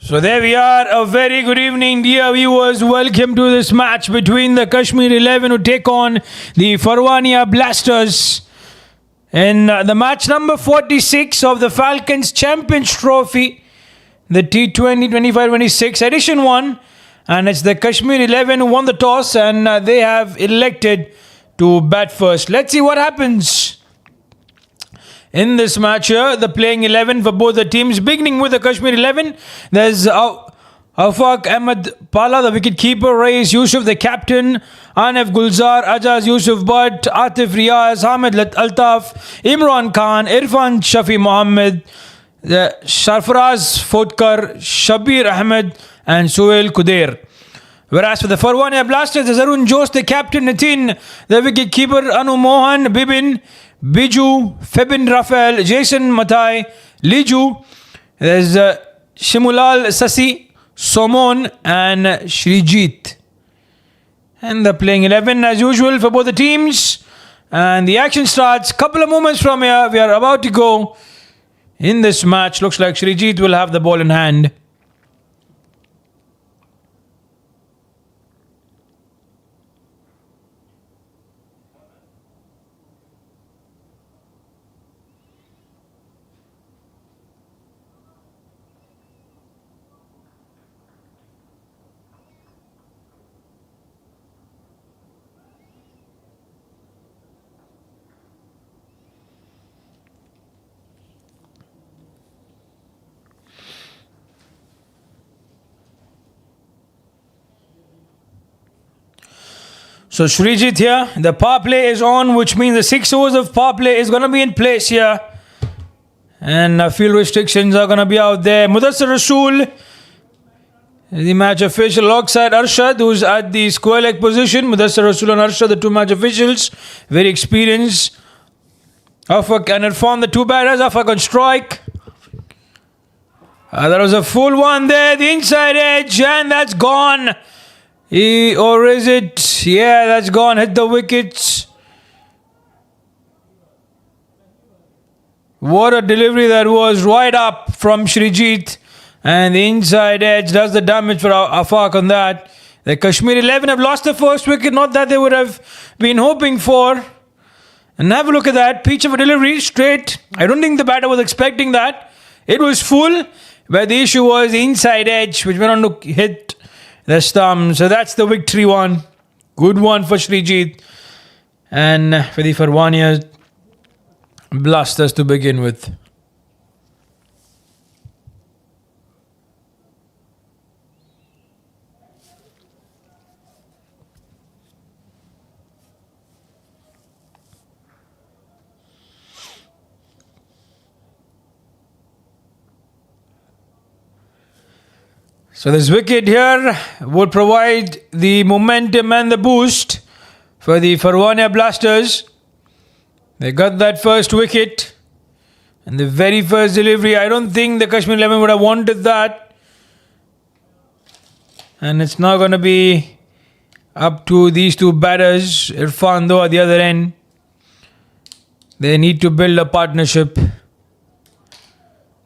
So there we are. A very good evening, dear viewers. Welcome to this match between the Kashmir 11 who take on the Farwania Blasters in the match number 46 of the Falcons Champions Trophy, the T20 25-26 edition 1. And it's the Kashmir 11 who won the toss and they have elected to bat first. Let's see what happens in this match here. The playing 11 for both the teams, beginning with the Kashmir 11. There's Afaq Ahmed Pala, the wicket keeper, Rais Yusuf, the captain, Anif Gulzar, Ajaz Yusuf Butt, Atif Riaz, Hamid Altaf, Imran Khan, Irfan Shafi Mohammed, Sarfaraz Fotkar, Shabir Ahmed, and Suhail Kudair. Whereas for the Farwania Blasters, there's Arun Jose, the captain, Nitin, the wicket keeper, Anu Mohan, Bibin, Biju, Febin Rafael, Jason Matai, Liju, there's Shimulal Sasi, Somon, and Shrijit. And the playing 11 as usual for both the teams. And the action starts. Couple of moments from here. We are about to go in this match. Looks like Shrijit will have the ball in hand. So Shrijit here, the power play is on, which means the 6 overs of power play is going to be in place here. And field restrictions are going to be out there. Mudassir Rasool, the match official, alongside Arshad, who's at the square leg position. Mudassir Rasool and Arshad, the two match officials, very experienced. Afaq and Irfan, the two batters. Afaq on strike. There was a full one there, the inside edge, and that's gone. Or is it? Yeah, that's gone. Hit the wickets. What a delivery that was, right up from Shrijit. And the inside edge does the damage for Afaq on that. The Kashmir 11 have lost the first wicket. Not that they would have been hoping for. And have a look at that. Peach of a delivery, straight. I don't think the batter was expecting that. It was full. But the issue was the inside edge, which went on to hit the stump. So that's the victory one. Good one for Shrijit. And for the Farwania Blasters to begin with. So this wicket here would provide the momentum and the boost for the Farwania Blasters. They got that first wicket. And the very first delivery, I don't think the Kashmir 11 would have wanted that. And it's now going to be up to these two batters. Irfan though at the other end. They need to build a partnership.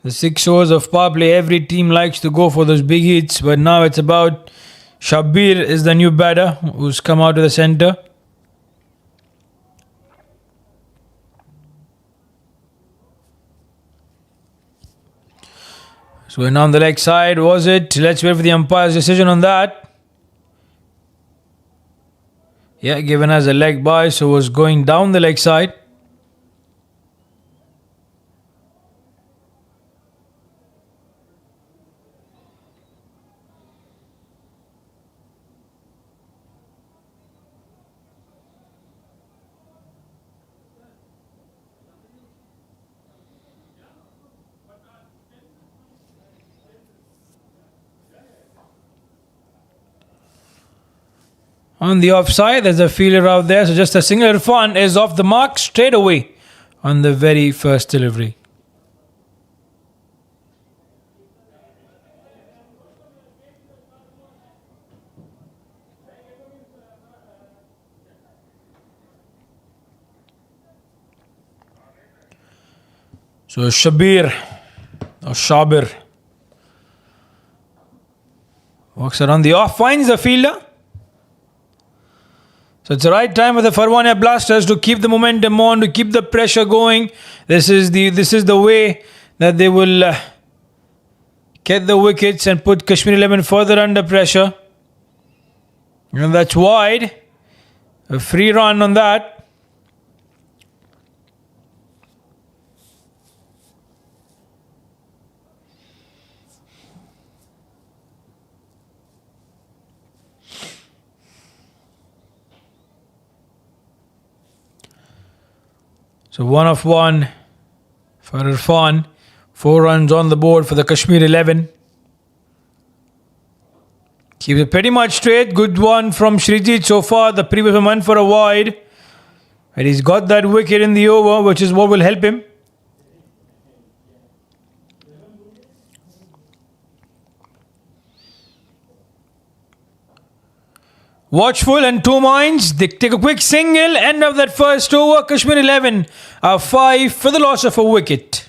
The 6 overs of power play, every team likes to go for those big hits, but now it's about Shabir is the new batter who's come out to the center. So we're now on the leg side, was it? Let's wait for the umpire's decision on that. Yeah, given as a leg by, so it was going down the leg side. On the offside, there's a fielder out there. So just a single. Irfan is off the mark straight away on the very first delivery. So Shabir or Shabir Walks around the off, finds the fielder. So it's the right time for the Farwania Blasters to keep the momentum on, to keep the pressure going. This is the way that they will get the wickets and put Kashmir 11 further under pressure. And that's wide. A free run on that. So 1 of 1 for Irfan. 4 runs on the board for the Kashmir 11. Keeps it pretty much straight. Good one from Shrijit so far. The previous one went for a wide. And he's got that wicket in the over, which is what will help him. Watchful and 2 minds. They take a quick single. End of that first over. Kashmir 11 are 5 for the loss of a wicket.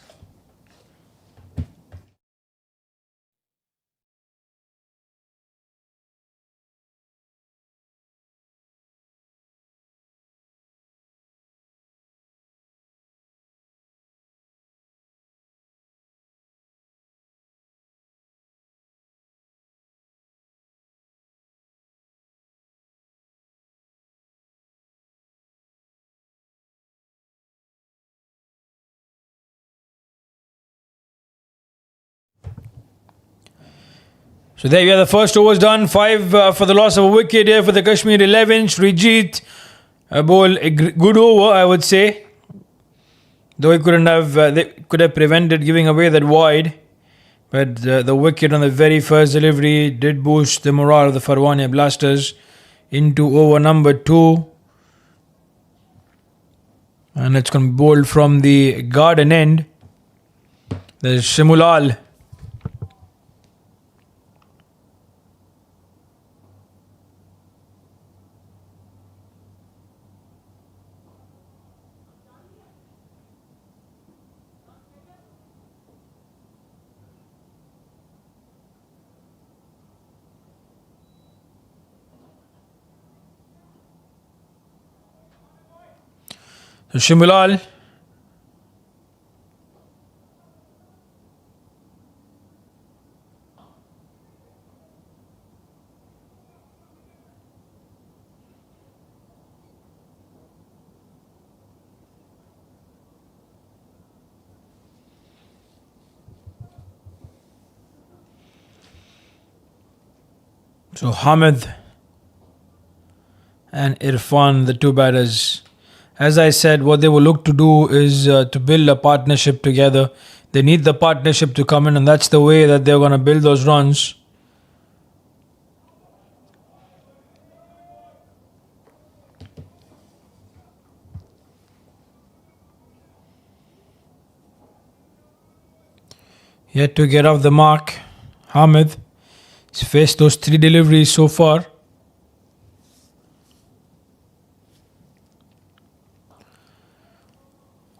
So there you are, the first overs done. 5 for the loss of a wicket here for the Kashmir 11. Shrijit bowled a good over, I would say. Though he they could have prevented giving away that wide. But the wicket on the very first delivery did boost the morale of the Farwania Blasters into over number 2. And it's going to be bowled from the garden end. There's Shimulal. So Shimulal. So Hamid and Irfan, the 2 batters. As I said, what they will look to do is to build a partnership together. They need the partnership to come in, and that's the way that they're going to build those runs. Yet to get off the mark, Hamid. He's faced those 3 deliveries so far.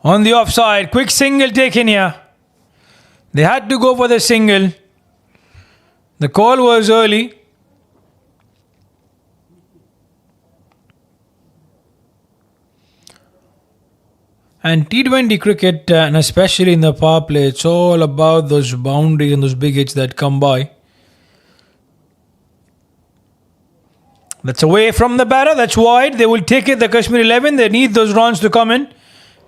On the offside, quick single taken here. They had to go for the single. The call was early. And T20 cricket, and especially in the power play, it's all about those boundaries and those big hits that come by. That's away from the batter. That's wide. They will take it. The Kashmir 11. They need those runs to come in.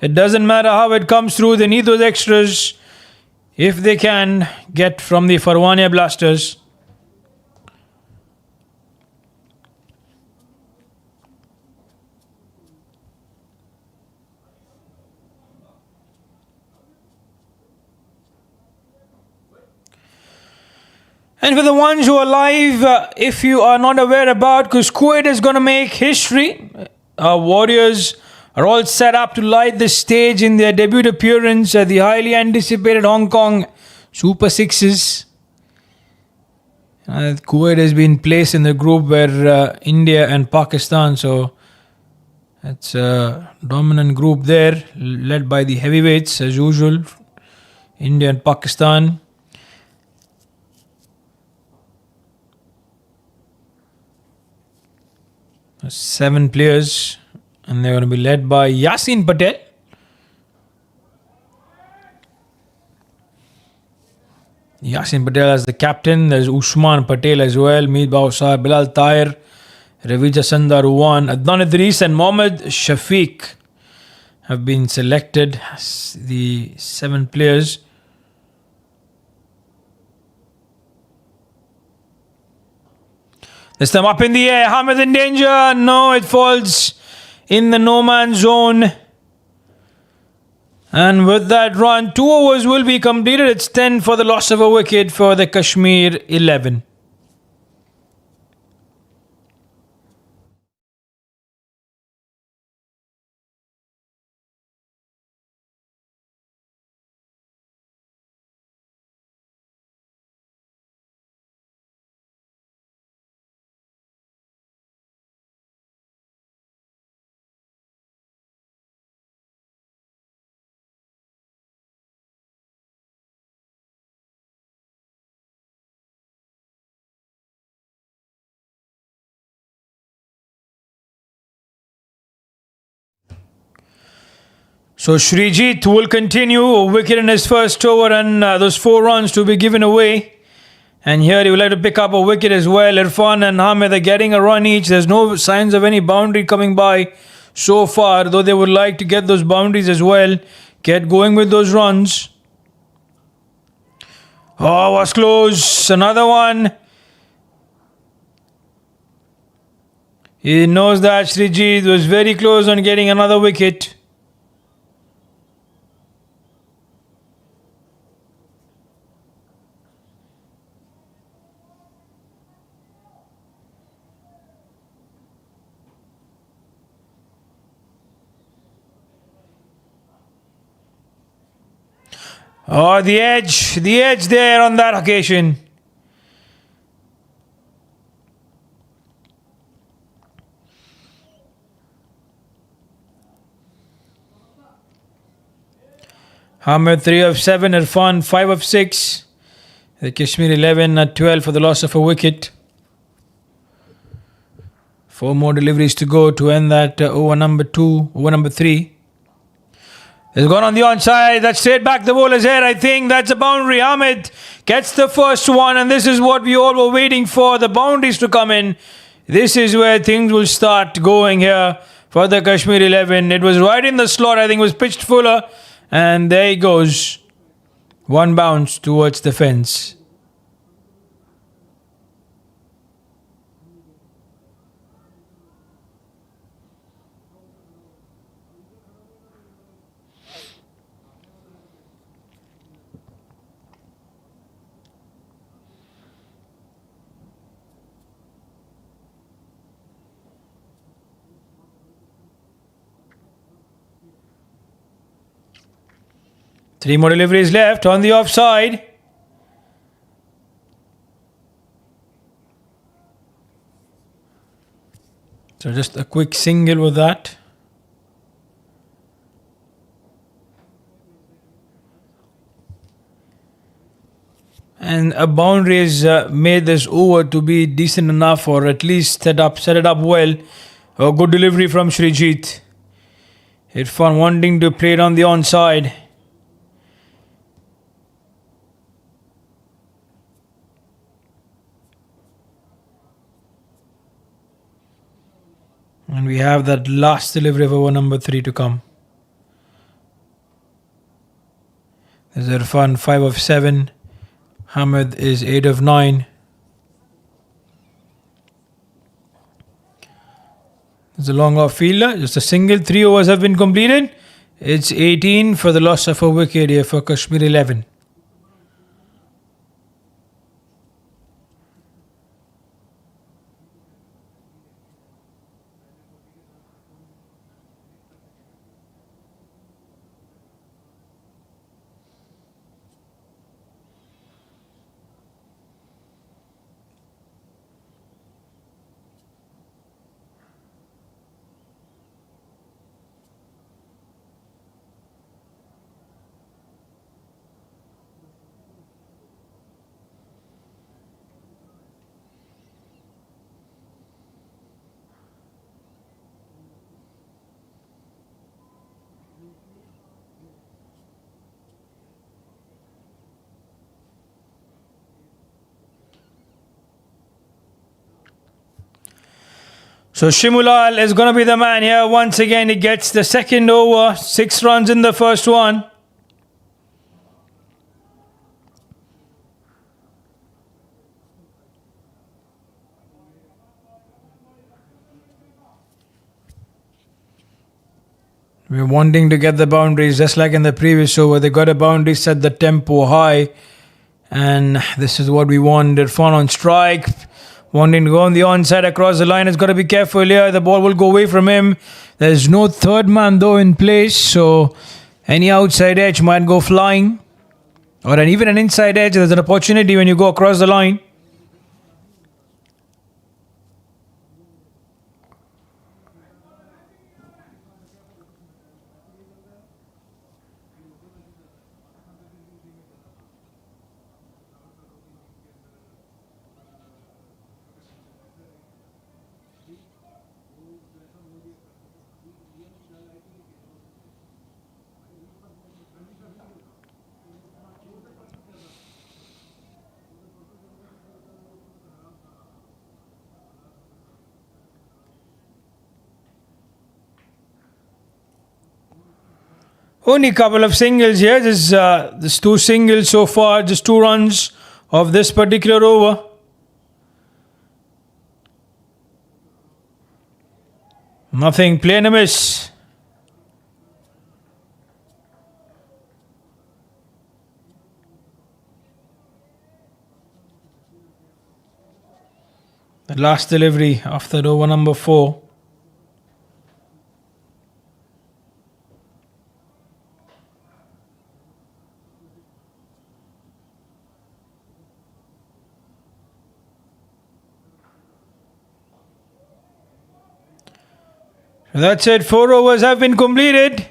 It doesn't matter how it comes through. They need those extras if they can get from the Farwania Blasters. And for the ones who are live, if you are not aware about, because Kuwait is going to make history. Our Warriors are all set up to light the stage in their debut appearance at the highly anticipated Hong Kong Super Sixes. Kuwait has been placed in the group where India and Pakistan, so it's a dominant group there, led by the heavyweights as usual, India and Pakistan. 7 players, and they're going to be led by Yasin Patel. Yasin Patel as the captain. There's Usman Patel as well. Meet Bausar, Bilal Tahir, Ravija Sandar Ruwan, Adnan Idris and Mohammad Shafiq have been selected as the 7 players. This time up in the air. Hamid in danger. No, it falls in the no man's zone. And with that run, 2 overs will be completed. It's 10 for the loss of a wicket for the Kashmir 11. So Srijit will continue, a wicket in his first over and those 4 runs to be given away. And here he will like to pick up a wicket as well. Irfan and Hamid are getting a run each. There's no signs of any boundary coming by so far, though they would like to get those boundaries as well. Get going with those runs. Oh, was close. Another one. He knows that Srijit was very close on getting another wicket. Oh, the edge there on that occasion. Hamid 3 of 7, Irfan 5 of 6. The Kashmir 11 at 12 for the loss of a wicket. 4 more deliveries to go to end that over number 3. It's gone on the onside. That's straight back the bowler's head. I think that's a boundary. Hamid gets the first one, and this is what we all were waiting for, the boundaries to come in. This is where things will start going here for the Kashmir 11. It was right in the slot. I think it was pitched fuller, and there he goes. 1 bounce towards the fence. Three more deliveries left on the offside. So just a quick single with that. And a boundary has made this over to be decent enough, or at least set it up well. A good delivery from Srijit. Irfan wanting to play it on the onside. And we have that last delivery of over number 3 to come. There's Irfan 5 of 7. Hamid is 8 of 9. There's a long off fielder. Just a single. 3 overs have been completed. It's 18 for the loss of a wicket here for Kashmir 11. So Shimulal is going to be the man here. Once again, he gets the second over. 6 runs in the first one. We're wanting to get the boundaries just like in the previous over. They got a boundary, set the tempo high. And this is what we want. Irfan on strike. Wanting to go on the onside across the line. Has got to be careful here. The ball will go away from him. There's no third man though in place. So any outside edge might go flying. Or even an inside edge. There's an opportunity when you go across the line. Only a couple of singles here. There's 2 singles so far. Just 2 runs of this particular over. Nothing. Play and a miss. The last delivery after over number 4. That's it. 4 overs have been completed.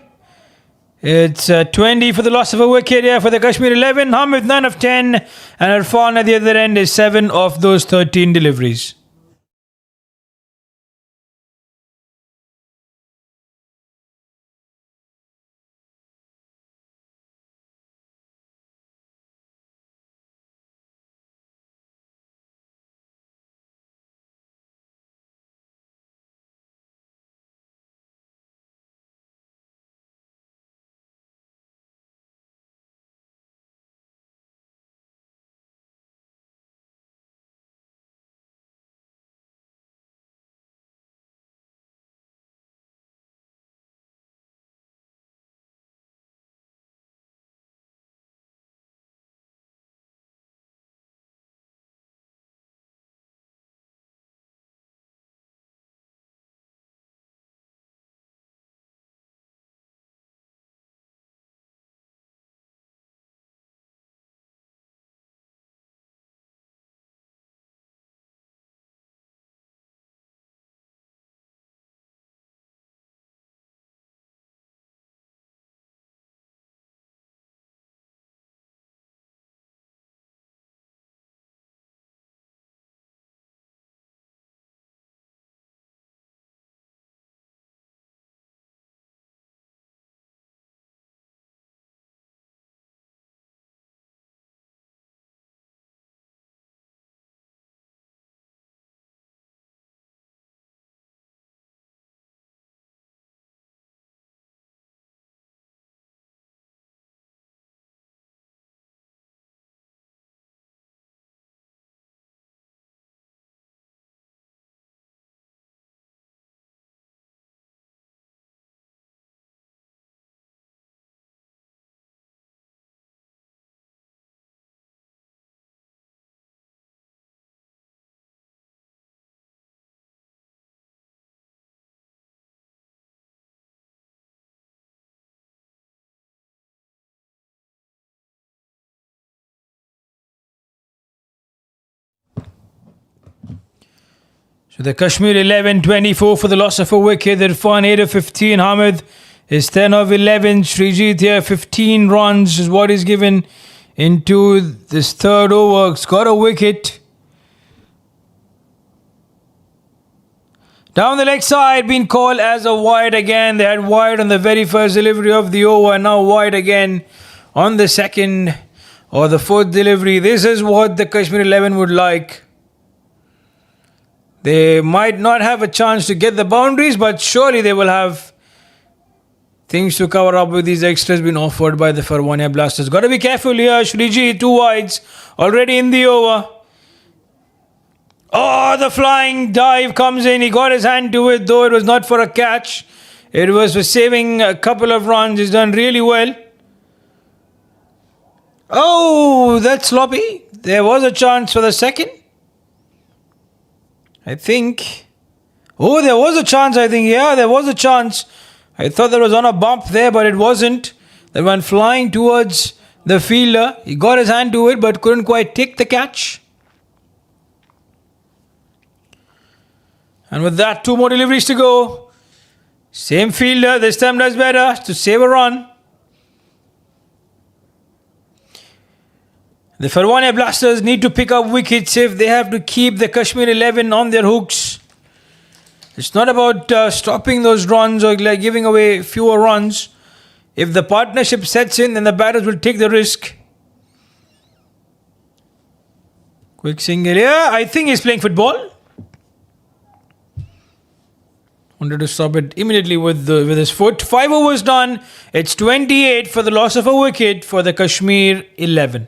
It's 20 for the loss of a wicket here for the Kashmir 11. Hamid 9 of 10. And Irfan at the other end is 7 of those 13 deliveries. So the Kashmir 11, 24 for the loss of a wicket. Irfan 8 of 15. Hamid is 10 of 11. Srijit here 15 runs is what is given into this third over. It's got a wicket. Down the leg side, been called as a wide again. They had wide on the very first delivery of the over, and now wide again on the second or the fourth delivery. This is what the Kashmir 11 would like. They might not have a chance to get the boundaries, but surely they will have things to cover up with these extras being offered by the Farwania Blasters. Got to be careful here. Shriji, 2 wides, already in the over. Oh, the flying dive comes in. He got his hand to it, though it was not for a catch. It was for saving a couple of runs. He's done really well. Oh, that's sloppy. There was a chance for the second. I think. Oh, there was a chance, I think. Yeah, there was a chance. I thought that was on a bump there, but it wasn't. They went flying towards the fielder. He got his hand to it, but couldn't quite take the catch. And with that, 2 more deliveries to go. Same fielder, this time does better to save a run. The Farwania Blasters need to pick up wickets if they have to keep the Kashmir 11 on their hooks. It's not about stopping those runs or like giving away fewer runs. If the partnership sets in, then the batters will take the risk. Quick single. Yeah, I think he's playing football. Wanted to stop it immediately with his foot. 5 overs done. It's 28 for the loss of a wicket for the Kashmir 11.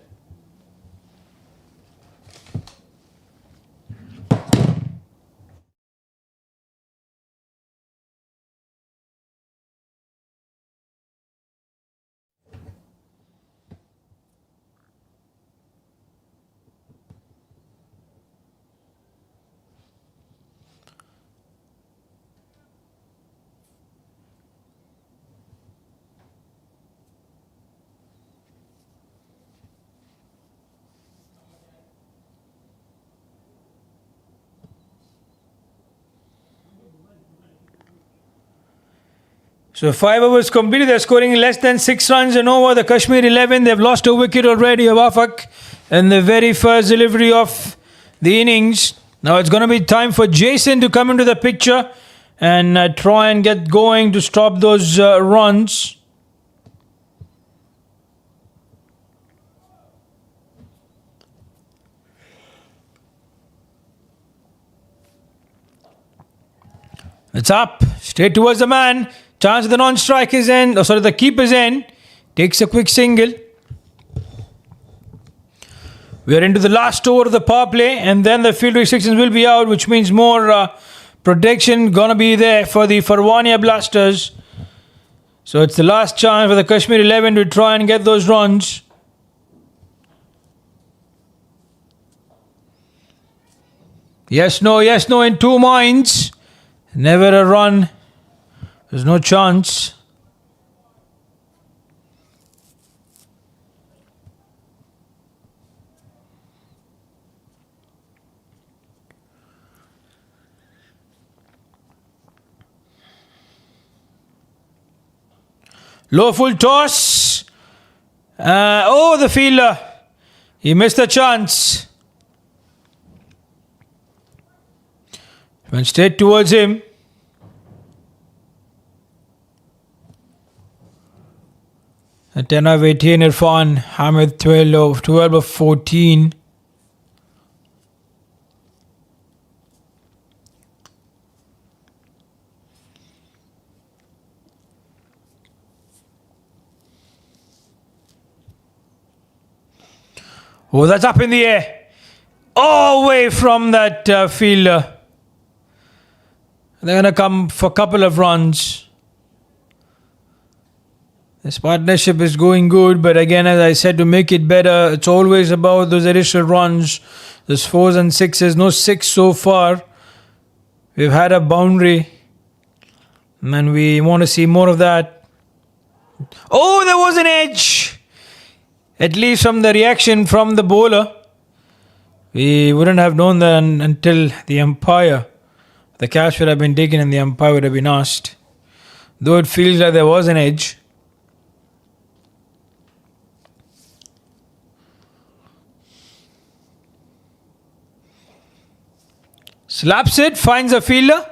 So 5 overs completed. They're scoring less than 6 runs and over. The Kashmir 11, they've lost a wicket already of Afak in the very first delivery of the innings. Now it's going to be time for Jason to come into the picture and try and get going to stop those runs. It's up. Straight towards the man. Chance of the non-striker's end. Oh, sorry, the keeper's end. Takes a quick single. We are into the last over of the power play, and then the field restrictions will be out, which means more protection gonna be there for the Farwania Blasters. So it's the last chance for the Kashmir 11 to try and get those runs. Yes, no in 2 minds. Never a run. There's no chance. Low full toss. The fielder. He missed the chance. Went straight towards him. A 10 of 18, Irfan, Hamid 12 of 14. Oh, that's up in the air. All away from that fielder. They're going to come for a couple of runs. This partnership is going good, but again, as I said, to make it better, it's always about those additional runs. There's 4s and 6s, no 6 so far. We've had a boundary, and we want to see more of that. Oh, there was an edge! At least from the reaction from the bowler. We wouldn't have known that until the umpire. The catch would have been taken and the umpire would have been asked. Though it feels like there was an edge. Slaps it, finds a fielder.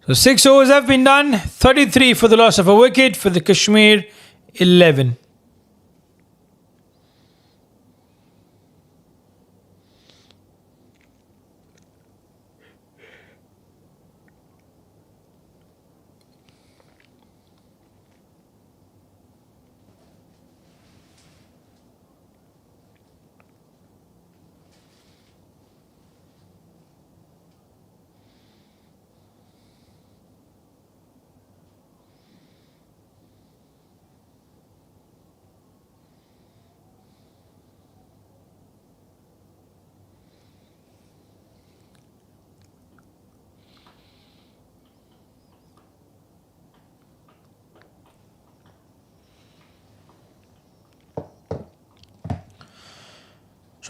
So 6 overs have been done. 33 for the loss of a wicket for the Kashmir 11.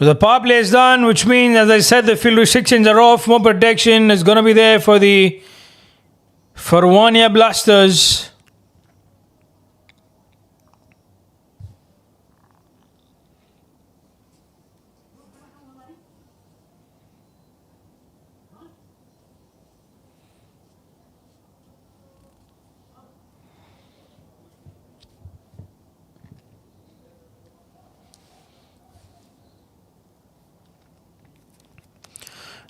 So the power play is done, which means, as I said, the field restrictions are off. More protection is going to be there for the Farwania Blasters.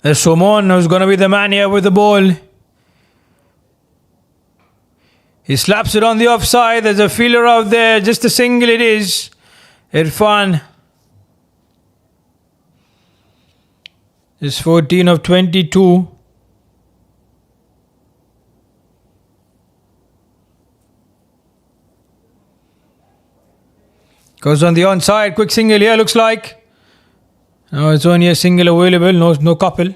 There's Somon, who's going to be the man here with the ball. He slaps it on the offside. There's a fielder out there. Just a single it is. Irfan is 14 of 22. Goes on the onside. Quick single here, looks like. No, it's only a single available. No couple.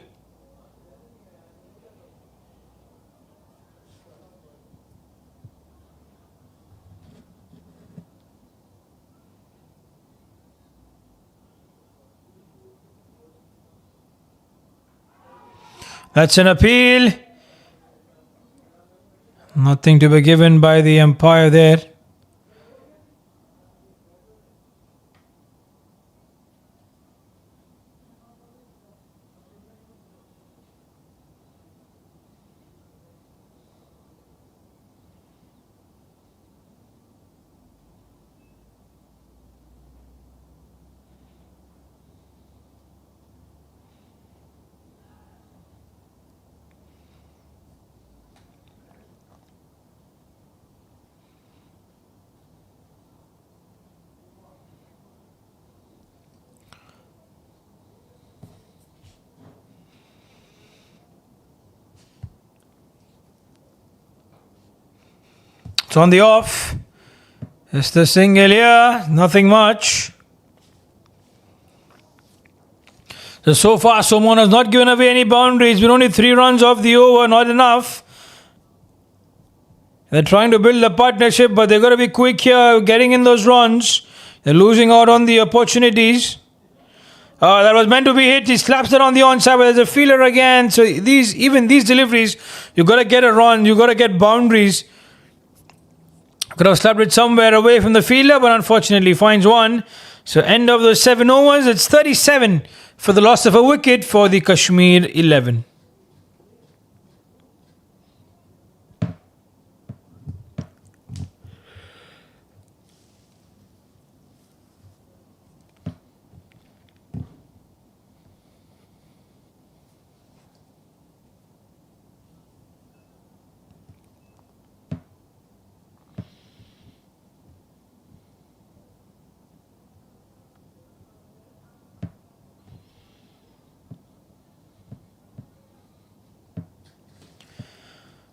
That's an appeal. Nothing to be given by the umpire there. It's on the off. It's the single here. Nothing much. So far, Somon has not given away any boundaries. We're only 3 runs off the over. Not enough. They're trying to build a partnership, but they've got to be quick here, getting in those runs. They're losing out on the opportunities. That was meant to be hit. He slaps it on the onside, but there's a fielder again. So even these deliveries, you've got to get a run. You've got to get boundaries. Could have slapped it somewhere away from the fielder, but unfortunately finds one. So end of those 7 overs. It's 37 for the loss of a wicket for the Kashmir 11.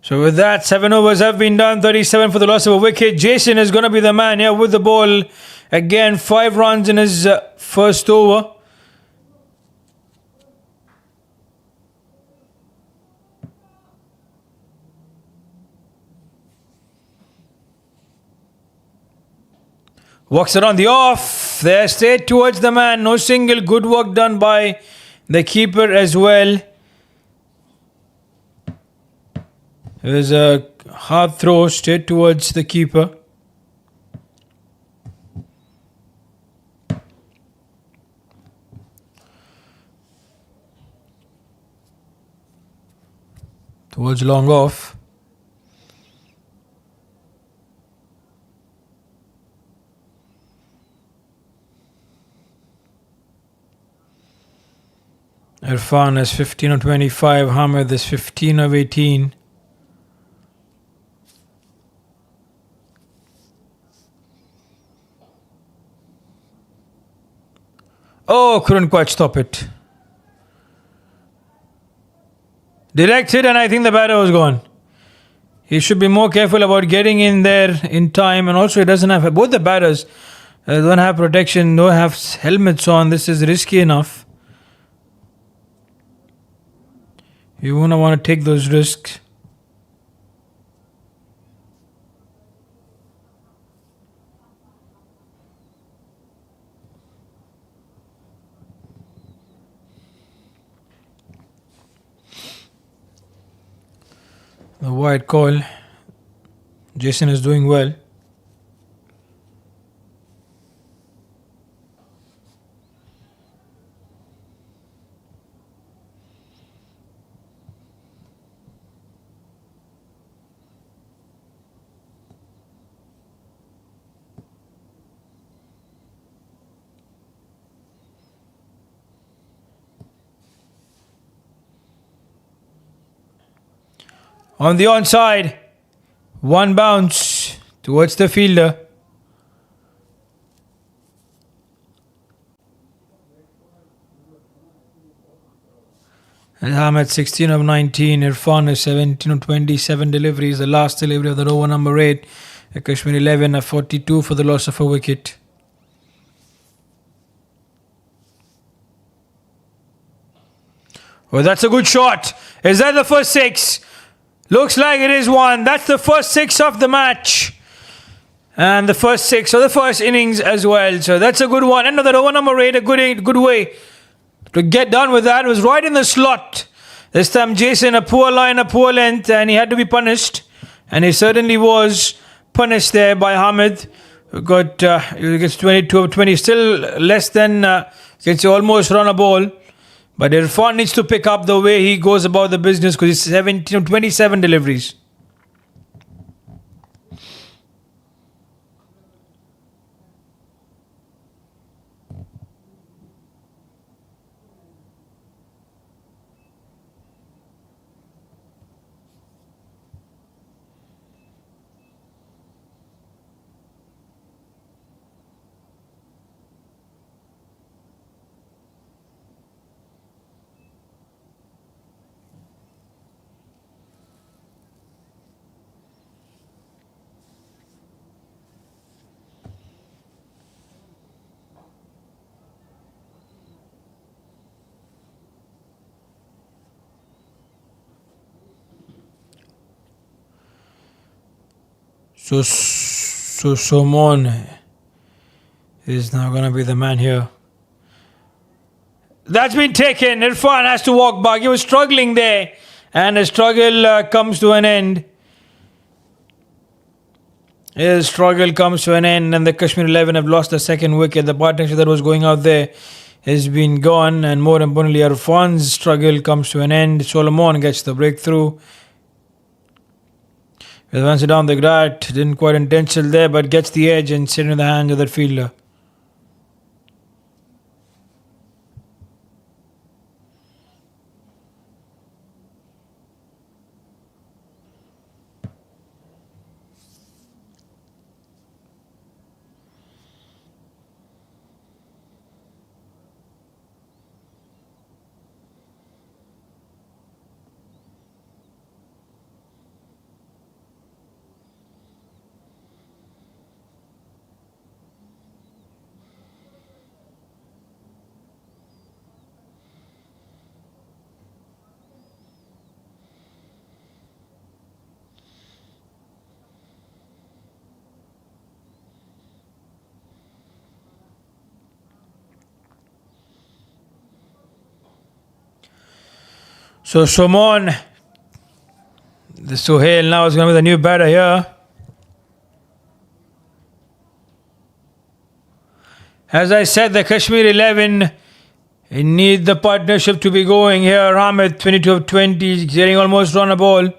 So with that, 7 overs have been done. 37 for the loss of a wicket. Jason is going to be the man here with the ball. Again, 5 runs in his first over. Walks it on the off. There, straight towards the man. No single. Good work done by the keeper as well. There's a hard throw straight towards the keeper. Towards long off. Irfan is 15 of 25. Hamid is 15 of 18. Oh, couldn't quite stop it. Direct hit, and I think the batter was gone. He should be more careful about getting in there in time. And also, he doesn't have... Both the batters don't have protection, don't have helmets on. This is risky enough. You won't want to take those risks. The wide call. Jason is doing well. On the onside, one bounce towards the fielder. And Ahmed 16 of 19, Irfan is 17 of 27 deliveries. The last delivery of the over number 8. The Kashmir 11 of 42 for the loss of a wicket. Well, that's a good shot. Is that the first 6? Looks like it is one. That's the first 6 of the match. And the first 6 of the first innings as well. So that's a good one. End of that over number 8. A good way to get done with that. It was right in the slot. This time Jason, a poor line, a poor length. And he had to be punished. And he certainly was punished there by Hamid. He gets 22 of 20. Still less than, almost run a ball. But Irfan needs to pick up the way he goes about the business because he's 17 of 27 deliveries. So Somon is now going to be the man here. That's been taken. Irfan has to walk back. He was struggling there. And the struggle comes to an end. His struggle comes to an end. And the Kashmir 11 have lost the second wicket. The partnership that was going out there has been gone. And more importantly, Irfan's struggle comes to an end. Solomon gets the breakthrough. Advances down the grat, didn't quite intentional there, but gets the edge and sits in the hands of that fielder. So Somon, the Suhail now is going to be the new batter here. As I said, the Kashmir 11 need the partnership to be going here. Ahmed 22 of 20, getting almost run a ball.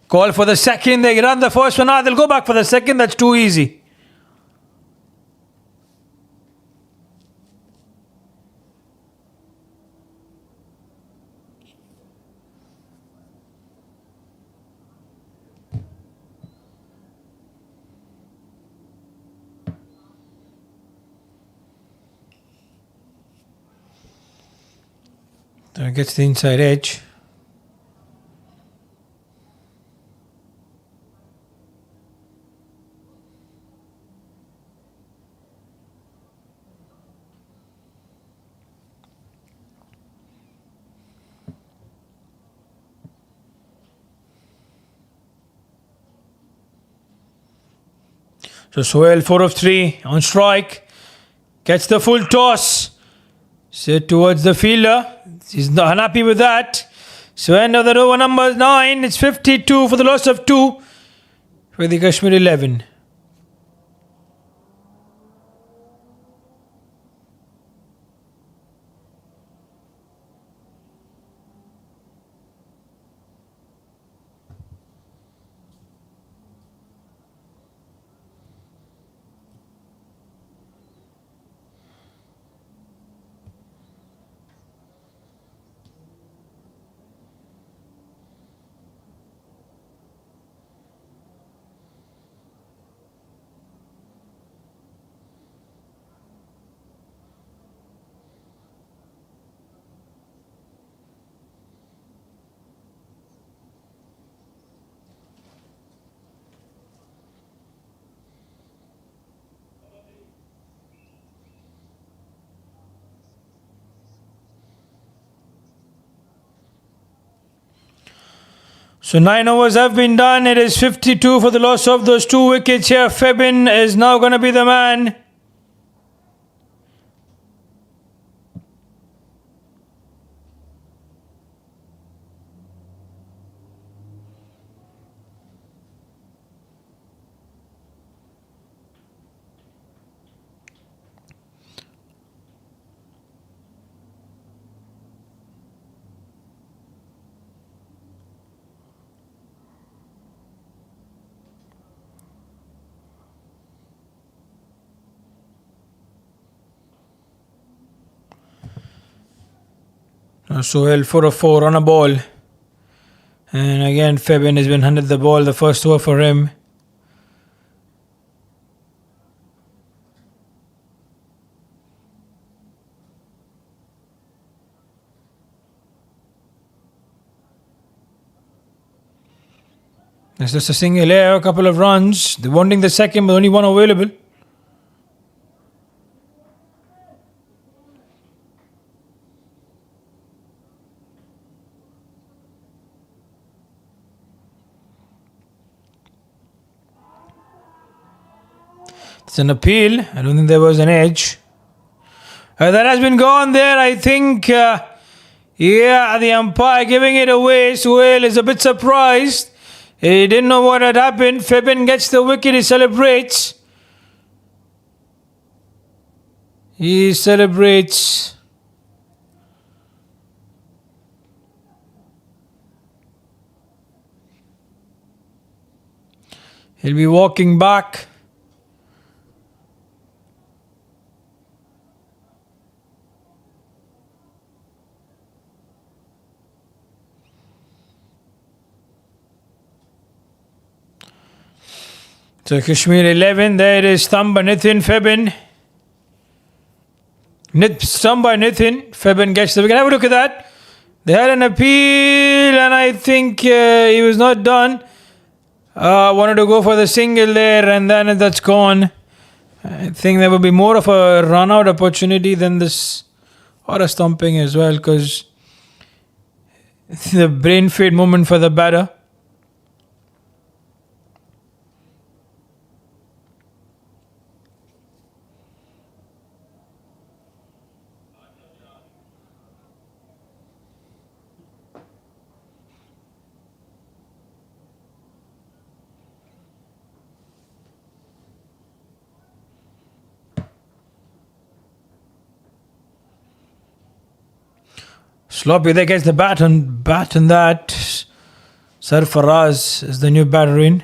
Call for the second. They run the first one. They'll go back for the second. That's too easy. So it gets the inside edge. So Sohail 4 of 3 on strike. Gets the full toss. So towards the fielder. He's not unhappy with that. So end of that over number 9. It's 52 for the loss of 2 for the Kashmir 11. So 9 overs have been done. It is 52 for the loss of those 2 wickets here. Febin is now going to be the man. Sohail for a 4 on a ball. And again, Febin has been handed the ball, the first over for him. It's just a single here, a couple of runs. They're wanting the second, but only one available. It's an appeal. I don't think there was an edge. That has been gone there. I think, the umpire giving it away. Suhail is a bit surprised. He didn't know what had happened. Febin gets the wicket. He celebrates. He celebrates. He'll be walking back. So Kashmir 11, there is thumb by Nitin Febin. Thumb by Nitin, Febin gets the wicket. Have a look at that. They had an appeal and I think he was not done. Wanted to go for the single there and then that's gone. I think there will be more of a run out opportunity than this, or a stumping as well, because the brain fade moment for the batter. Sloppy there gets the bat and that. Sarfaraz is the new batter in.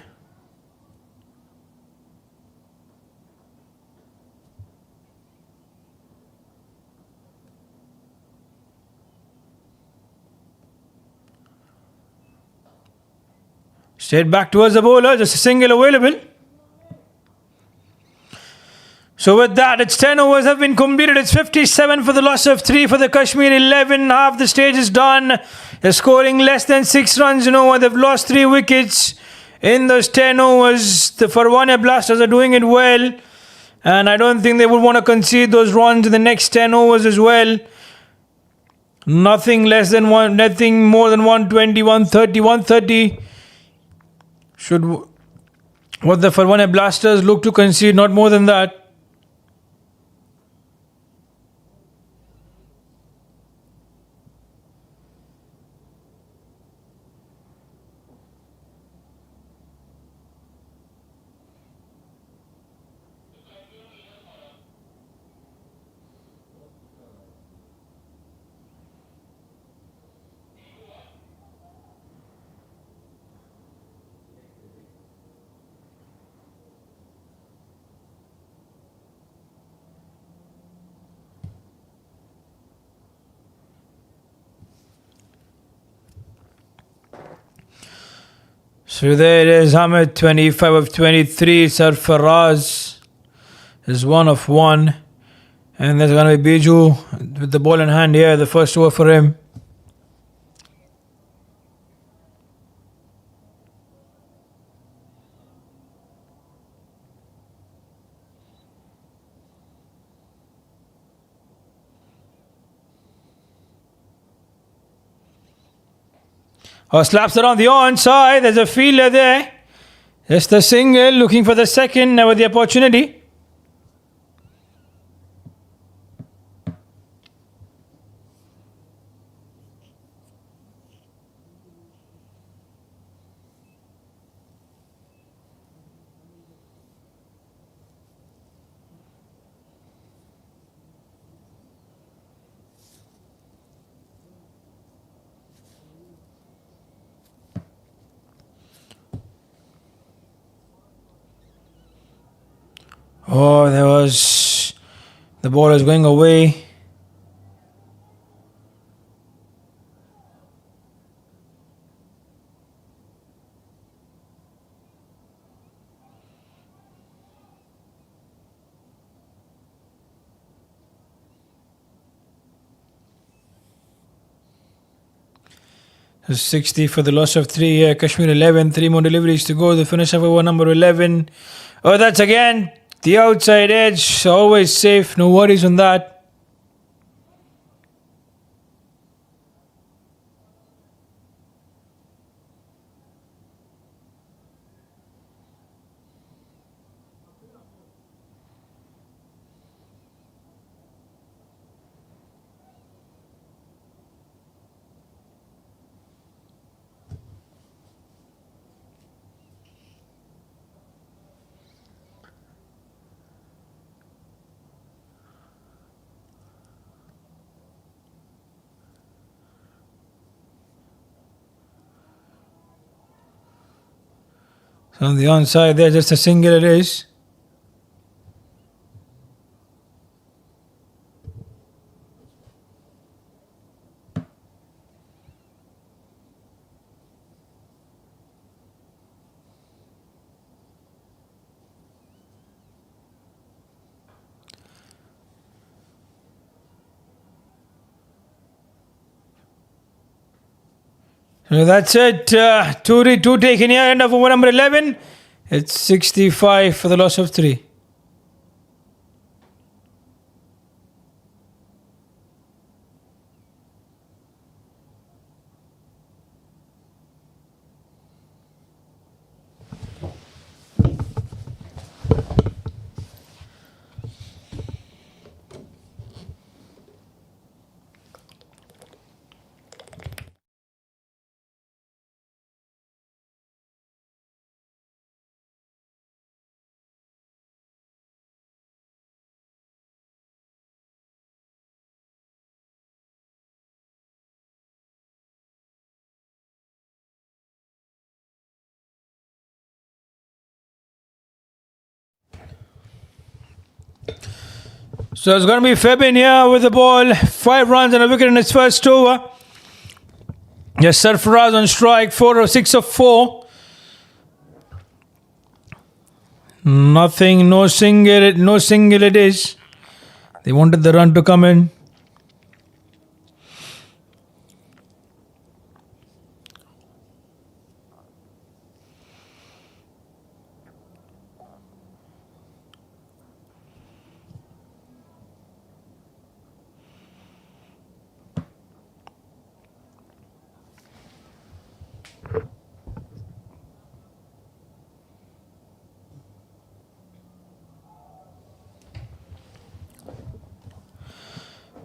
Straight back towards the bowler, just a single available. So with that, its 10 overs have been completed. It's 57 for the loss of 3 for the Kashmir 11. Half the stage is done. They're scoring less than 6 runs. You know what? They've lost 3 wickets in those 10 overs. The Farwania Blasters are doing it well. And I don't think they would want to concede those runs in the next 10 overs as well. Nothing more than 120, 130, 130. Should what the Farwania Blasters look to concede, not more than that. So there it is. Ahmed 25 of 23. Sarfaraz is 1 of 1. And there's going to be Biju with the ball in hand here. The first over for him. Slaps it on the onside. There's a fielder there. Just the single, looking for the second with the opportunity. Oh, the ball is going away. It's 60 for the loss of 3 here. Kashmir 11, 3 more deliveries to go. The finish of over number 11. Oh, that's again the outside edge. Always safe. No worries on that. So on the onside there, just a single it is. So that's it. Two taken here. End of over number 11. It's 65 for the loss of 3. So it's going to be Febin here with the ball. 5 runs and a wicket in his first over. Yes, Sarfaraz on strike. 4 of 6 of 4. Nothing, no single it is. They wanted the run to come in.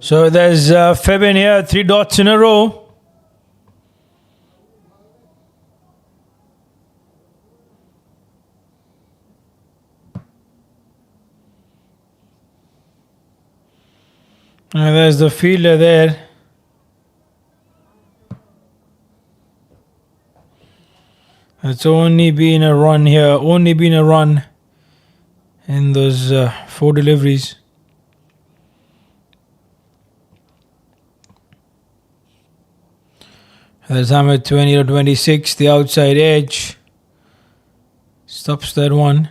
So there's Febin here, 3 dots in a row. And there's the fielder there. It's only been a run here, only been a run in those 4 deliveries. There's Ahmed 20 to 26, the outside edge. Stops that one.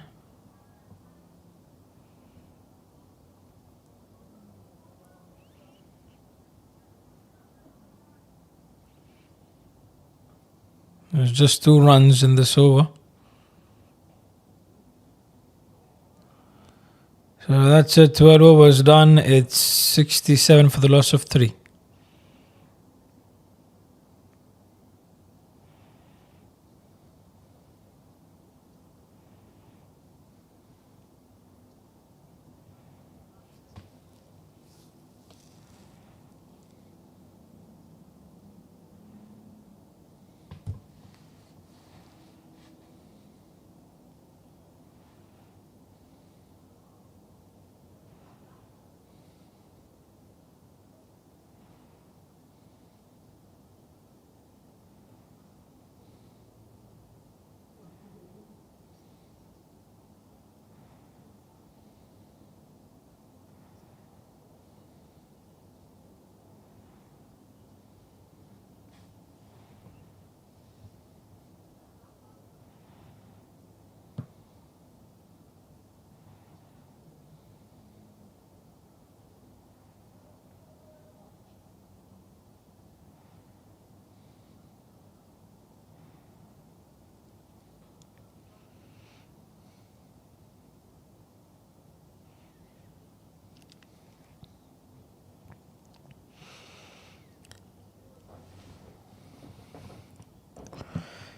There's just 2 runs in this over. So that's it. 12 overs done. It's 67 for the loss of 3.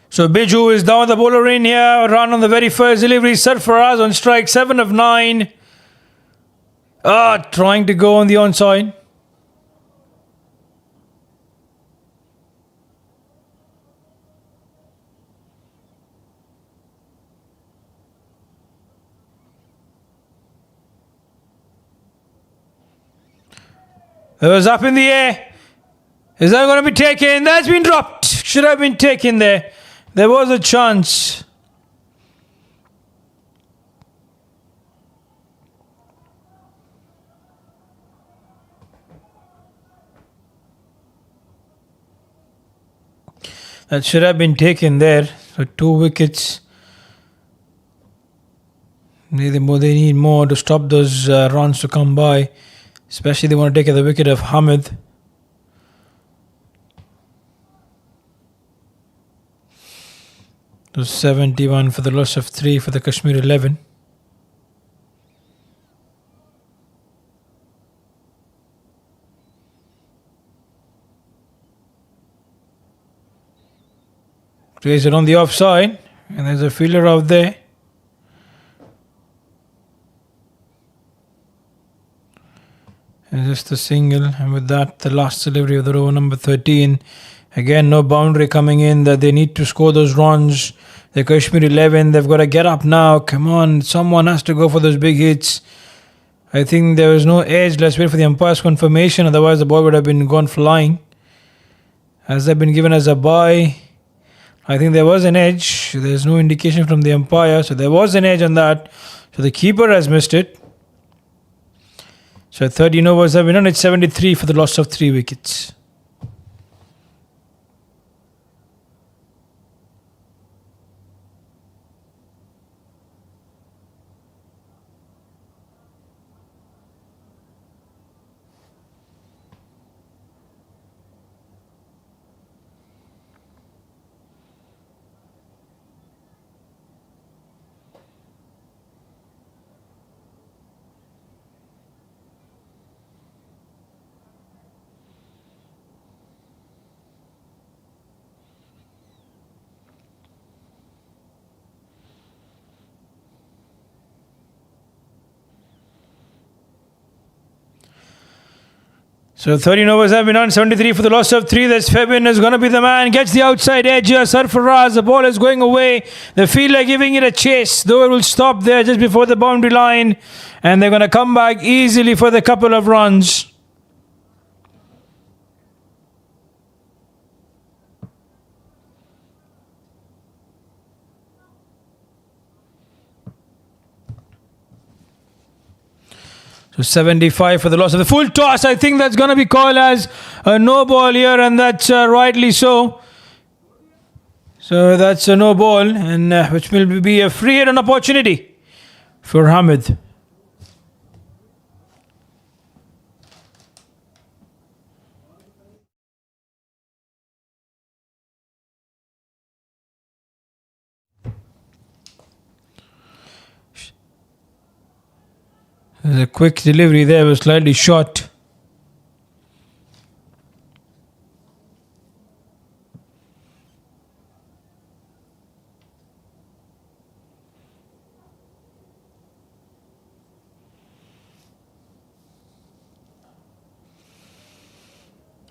So Biju is down the bowler in here. Run on the very first delivery. Sarfaraz on strike. 7 of 9. Trying to go on the onside. It was up in the air. Is that going to be taken? That's been dropped. Should have been taken there. There was a chance. That should have been taken there. So 2 wickets. They need more to stop those runs to come by. Especially they want to take the wicket of Hamid. So 71 for the loss of 3 for the Kashmir 11. Plays it on the offside, and there's a fielder out there. And just a single, and with that, the last delivery of the over number 13. Again, no boundary coming in that they need to score those runs. The Kashmir 11, they've got to get up now. Come on, someone has to go for those big hits. I think there was no edge. Let's wait for the umpire's confirmation. Otherwise, the ball would have been gone flying. Has that been given as a bye? I think there was an edge. There's no indication from the umpire. So there was an edge on that. So the keeper has missed it. So 13 overs have been done. It's 73 for the loss of 3 wickets. So 13 overs have been done, 73 for the loss of 3. That's Febin is going to be the man. Gets the outside edge here. Sarfaraz, the ball is going away. The fielder giving it a chase, though it will stop there just before the boundary line. And they're going to come back easily for the couple of runs. So 75 for the loss of the full toss. I think that's going to be called as a no ball here, and that's rightly so. So that's a no ball, and which will be a free hit on opportunity for Hamid. The quick delivery there was slightly short.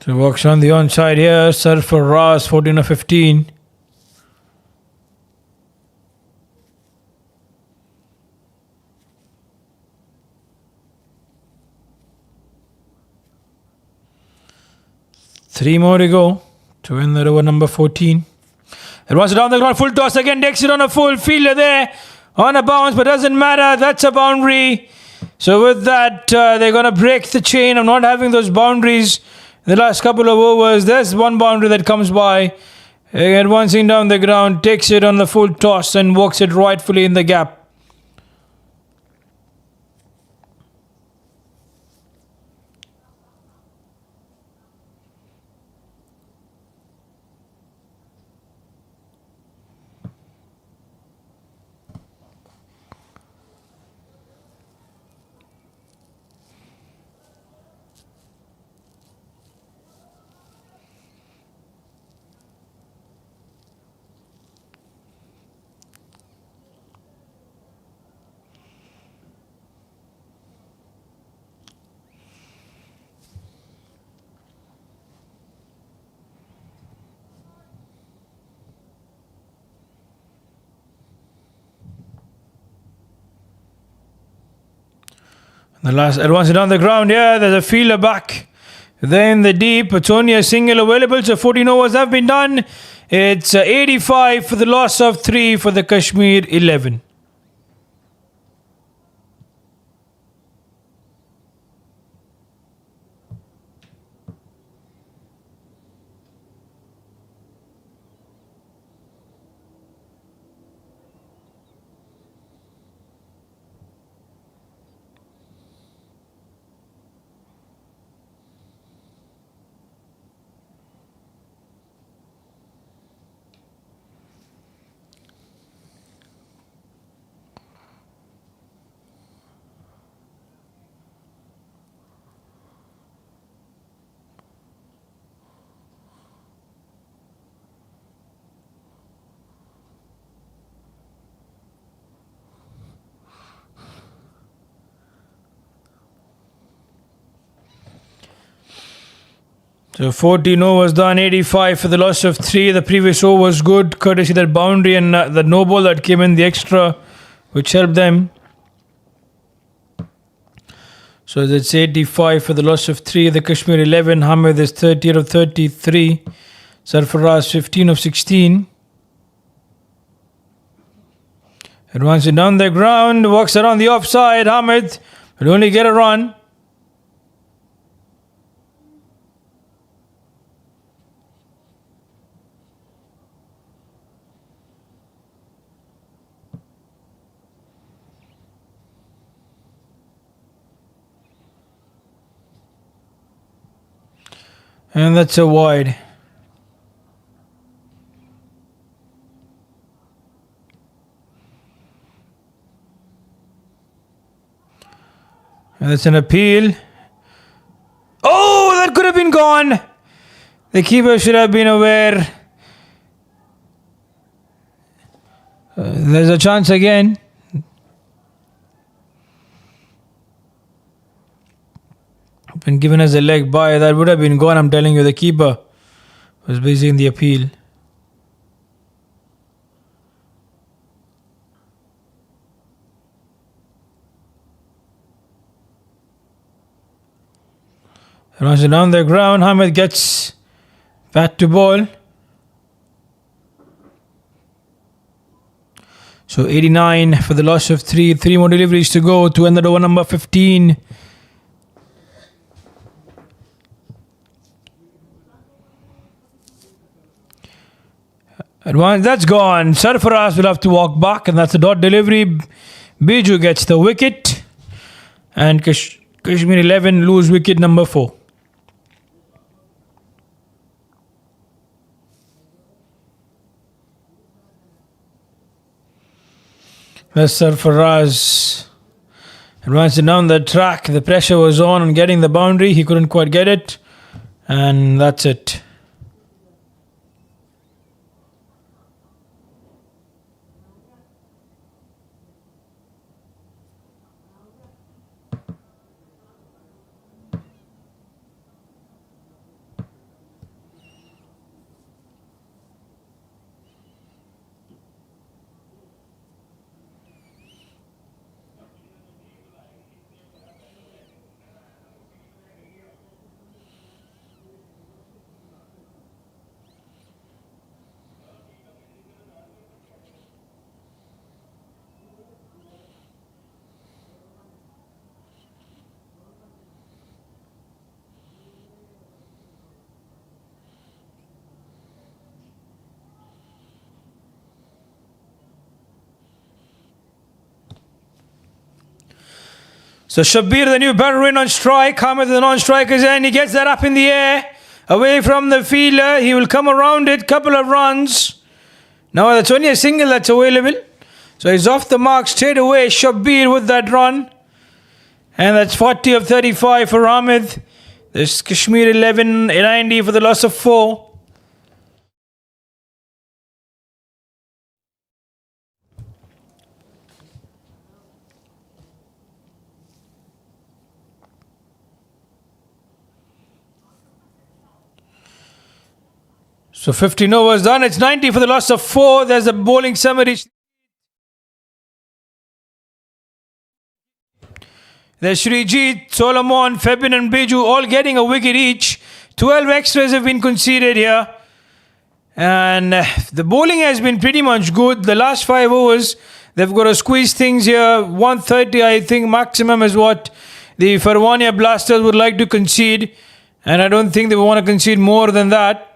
So walks on the onside here. Serve for Ras, 14 or 15. Three more to go to win the over number 14. It was down the ground, full toss again. Takes it on a full fielder there. On a bounce, but doesn't matter. That's a boundary. So with that, they're going to break the chain of not having those boundaries in the last couple of overs. There's one boundary that comes by. Advancing down the ground, takes it on the full toss and walks it rightfully in the gap. The last advance down the ground, yeah, there's a fielder back. There in the deep, it's only a single available, so 14 overs have been done. It's 85 for the loss of 3 for the Kashmir 11. So 14 overs done, 85 for the loss of 3. The previous over was good, courtesy that boundary and the no ball that came in, the extra, which helped them. So that's 85 for the loss of 3. The Kashmir 11, Hamid is 30 of 33. Sarfaraz 15 of 16. Advancing down the ground, walks around the offside. Hamid will only get a run. And that's a wide. And that's an appeal. Oh, that could have been gone. The keeper should have been aware. There's a chance again. Been given as a leg by, that would have been gone. I'm telling you, the keeper was busy in the appeal. Runs it down the ground. Hamid gets bat to ball. So 89 for the loss of 3. 3 more deliveries to go to end the over number 15. Advance, that's gone. Sarfaraz will have to walk back, and that's a dot delivery. Biju gets the wicket, and Kashmir 11 lose wicket number 4. That's Sarfaraz advancing down the track. The pressure was on getting the boundary. He couldn't quite get it, and that's it. So Shabir, the new batter, in on strike. Hamid, the non-striker's end. He gets that up in the air, away from the fielder. He will come around it. Couple of runs. Now that's only a single that's available. So he's off the mark straight away. Shabir with that run. And that's 40 of 35 for Hamid. This Kashmir 11, 90 for the loss of 4. So 15 overs done. It's 90 for the loss of 4. There's a bowling summary. There's Srijit, Solomon, Febin and Biju all getting a wicket each. 12 extras have been conceded here. And the bowling has been pretty much good. The last 5 overs, they've got to squeeze things here. 130, I think, maximum is what the Farwania Blasters would like to concede. And I don't think they want to concede more than that.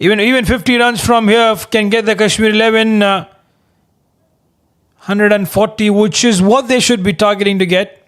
Even 50 runs from here can get the Kashmir 11 140, which is what they should be targeting to get.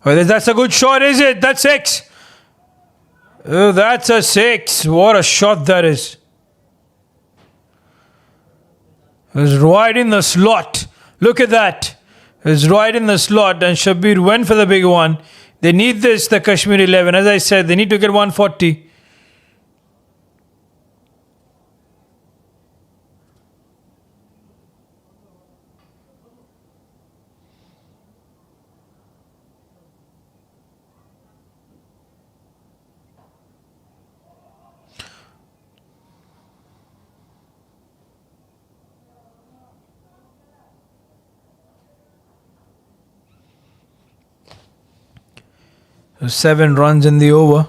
Well, that's a good shot, is it? That's 6. Oh, that's a 6. What a shot that is. It's right in the slot. Look at that. It's right in the slot, and Shabir went for the big one. They need this, the Kashmir 11. As I said, they need to get 140. So 7 runs in the over.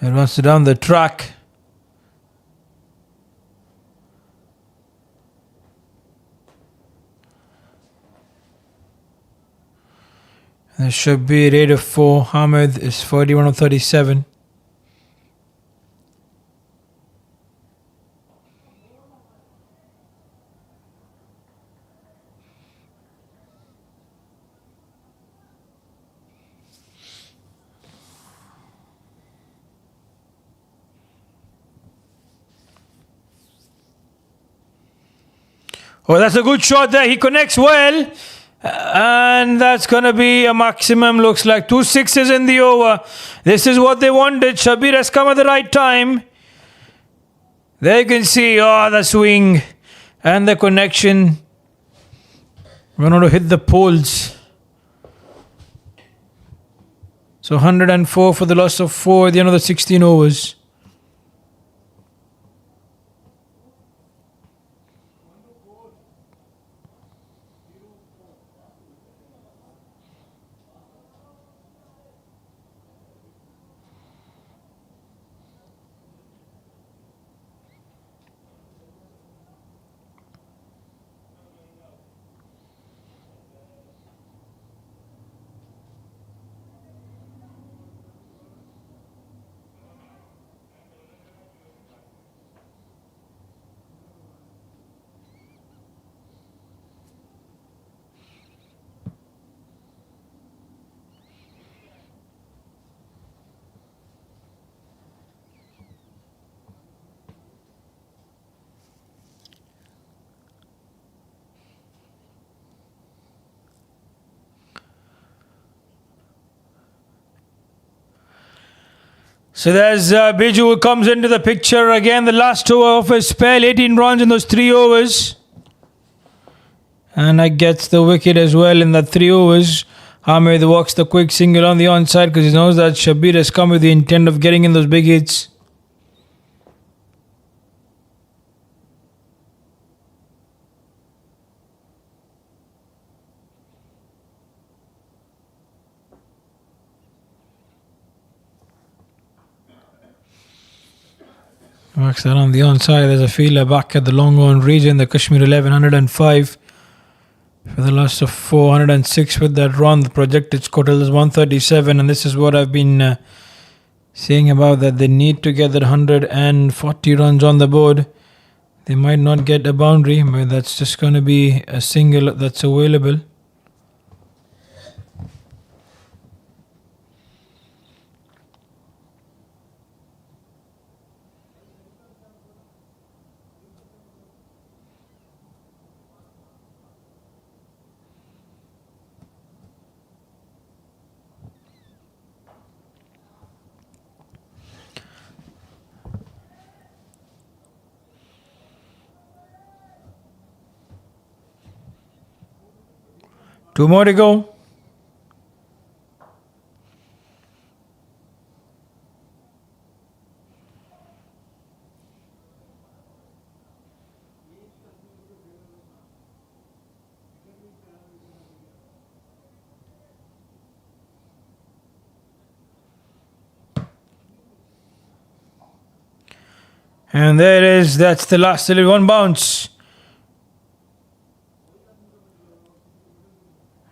It runs down the track. There should be 8 of 4. Hamid is 41 of 37. Oh, that's a good shot there. He connects well. And that's going to be a maximum. Looks like 2 sixes in the over. This is what they wanted. Shabir has come at the right time. There you can see, the swing and the connection. We're going to hit the poles. So 104 for the loss of 4 at the end of the 16 overs. So there's Biju who comes into the picture again. The last over of his spell, 18 runs in those 3 overs. And that gets the wicket as well in that 3 overs. Hamid walks the quick single on the onside because he knows that Shabir has come with the intent of getting in those big hits. Works that on the onside. There's a fielder back at the long on region. The Kashmir 11, 105 for the loss of 406 with that run. The projected score is 137, and this is what I've been saying about that they need to get that 140 runs on the board. They might not get a boundary, but that's just going to be a single that's available. Two more to go. And there it is. That's the last 11 bounce.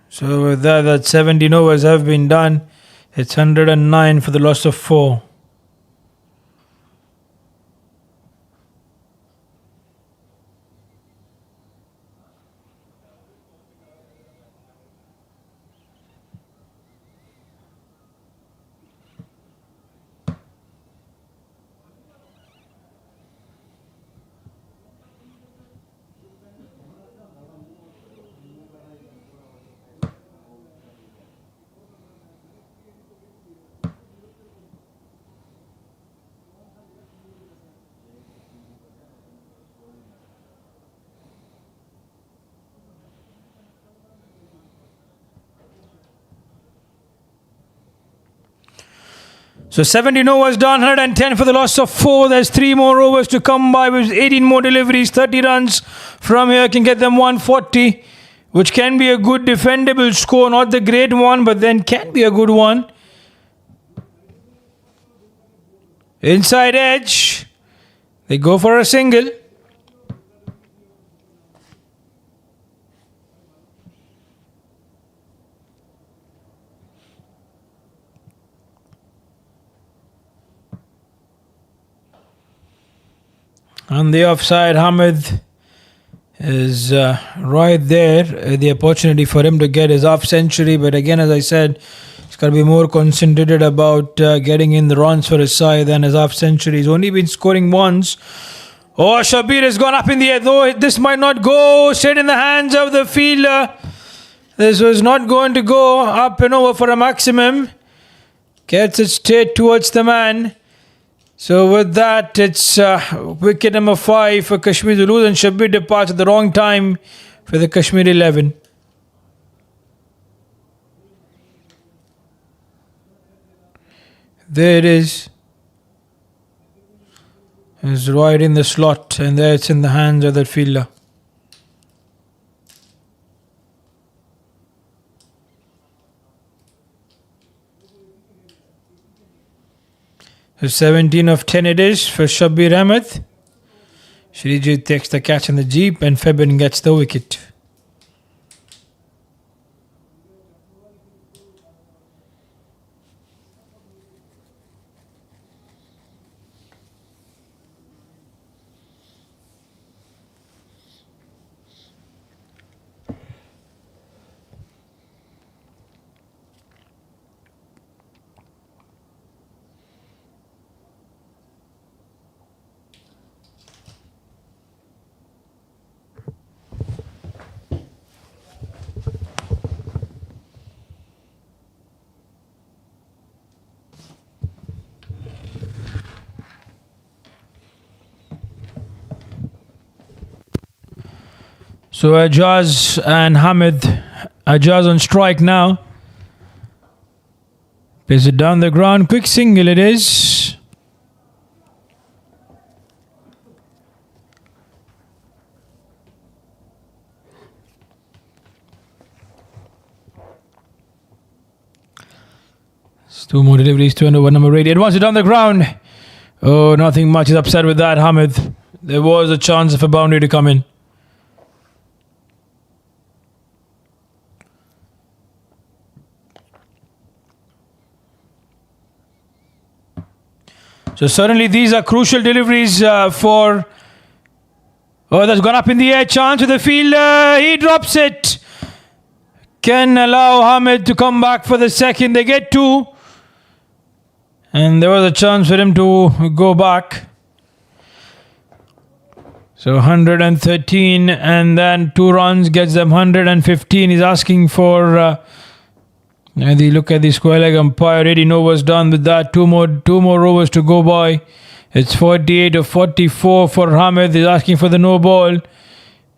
So with that 17 overs have been done. It's 109 for the loss of 4. So 17 overs done, 110 for the loss of 4. There's 3 more overs to come by with 18 more deliveries. 30 runs from here can get them 140, which can be a good defendable score. Not the great one, but then can be a good one. Inside edge. They go for a single. On the offside, Hamid is right there. The opportunity for him to get his half century. But again, as I said, he's got to be more concentrated about getting in the runs for his side than his half century. He's only been scoring once. Oh, Shabir has gone up in the air. Though this might not go straight in the hands of the fielder. This was not going to go up and over for a maximum. Gets it straight towards the man. So with that, it's wicket number 5 for Kashmir to lose, and Shabir departs at the wrong time for the Kashmir 11. There it is. It's right in the slot, and there it's in the hands of that fielder. So 17 of 10 it is for Shabir Ahmed. Srijit takes the catch in the jeep, and Febin gets the wicket. So Ajaz and Hamid. Ajaz on strike now. Plays it down the ground. Quick single it is. It's 2 more deliveries to over number 8. It wants it down the ground. Oh, nothing much. He's upset with that, Hamid. There was a chance of a boundary to come in. So certainly these are crucial deliveries for... Oh, that's gone up in the air. Chance to the fielder. He drops it. Can allow Hamid to come back for the second. They get 2. And there was a chance for him to go back. So 113 and then 2 runs gets them 115. He's asking for... And you look at the square leg umpire, 18 overs done with that. Two more overs to go by. It's 48 of 44 for Hamid. He's asking for the no ball.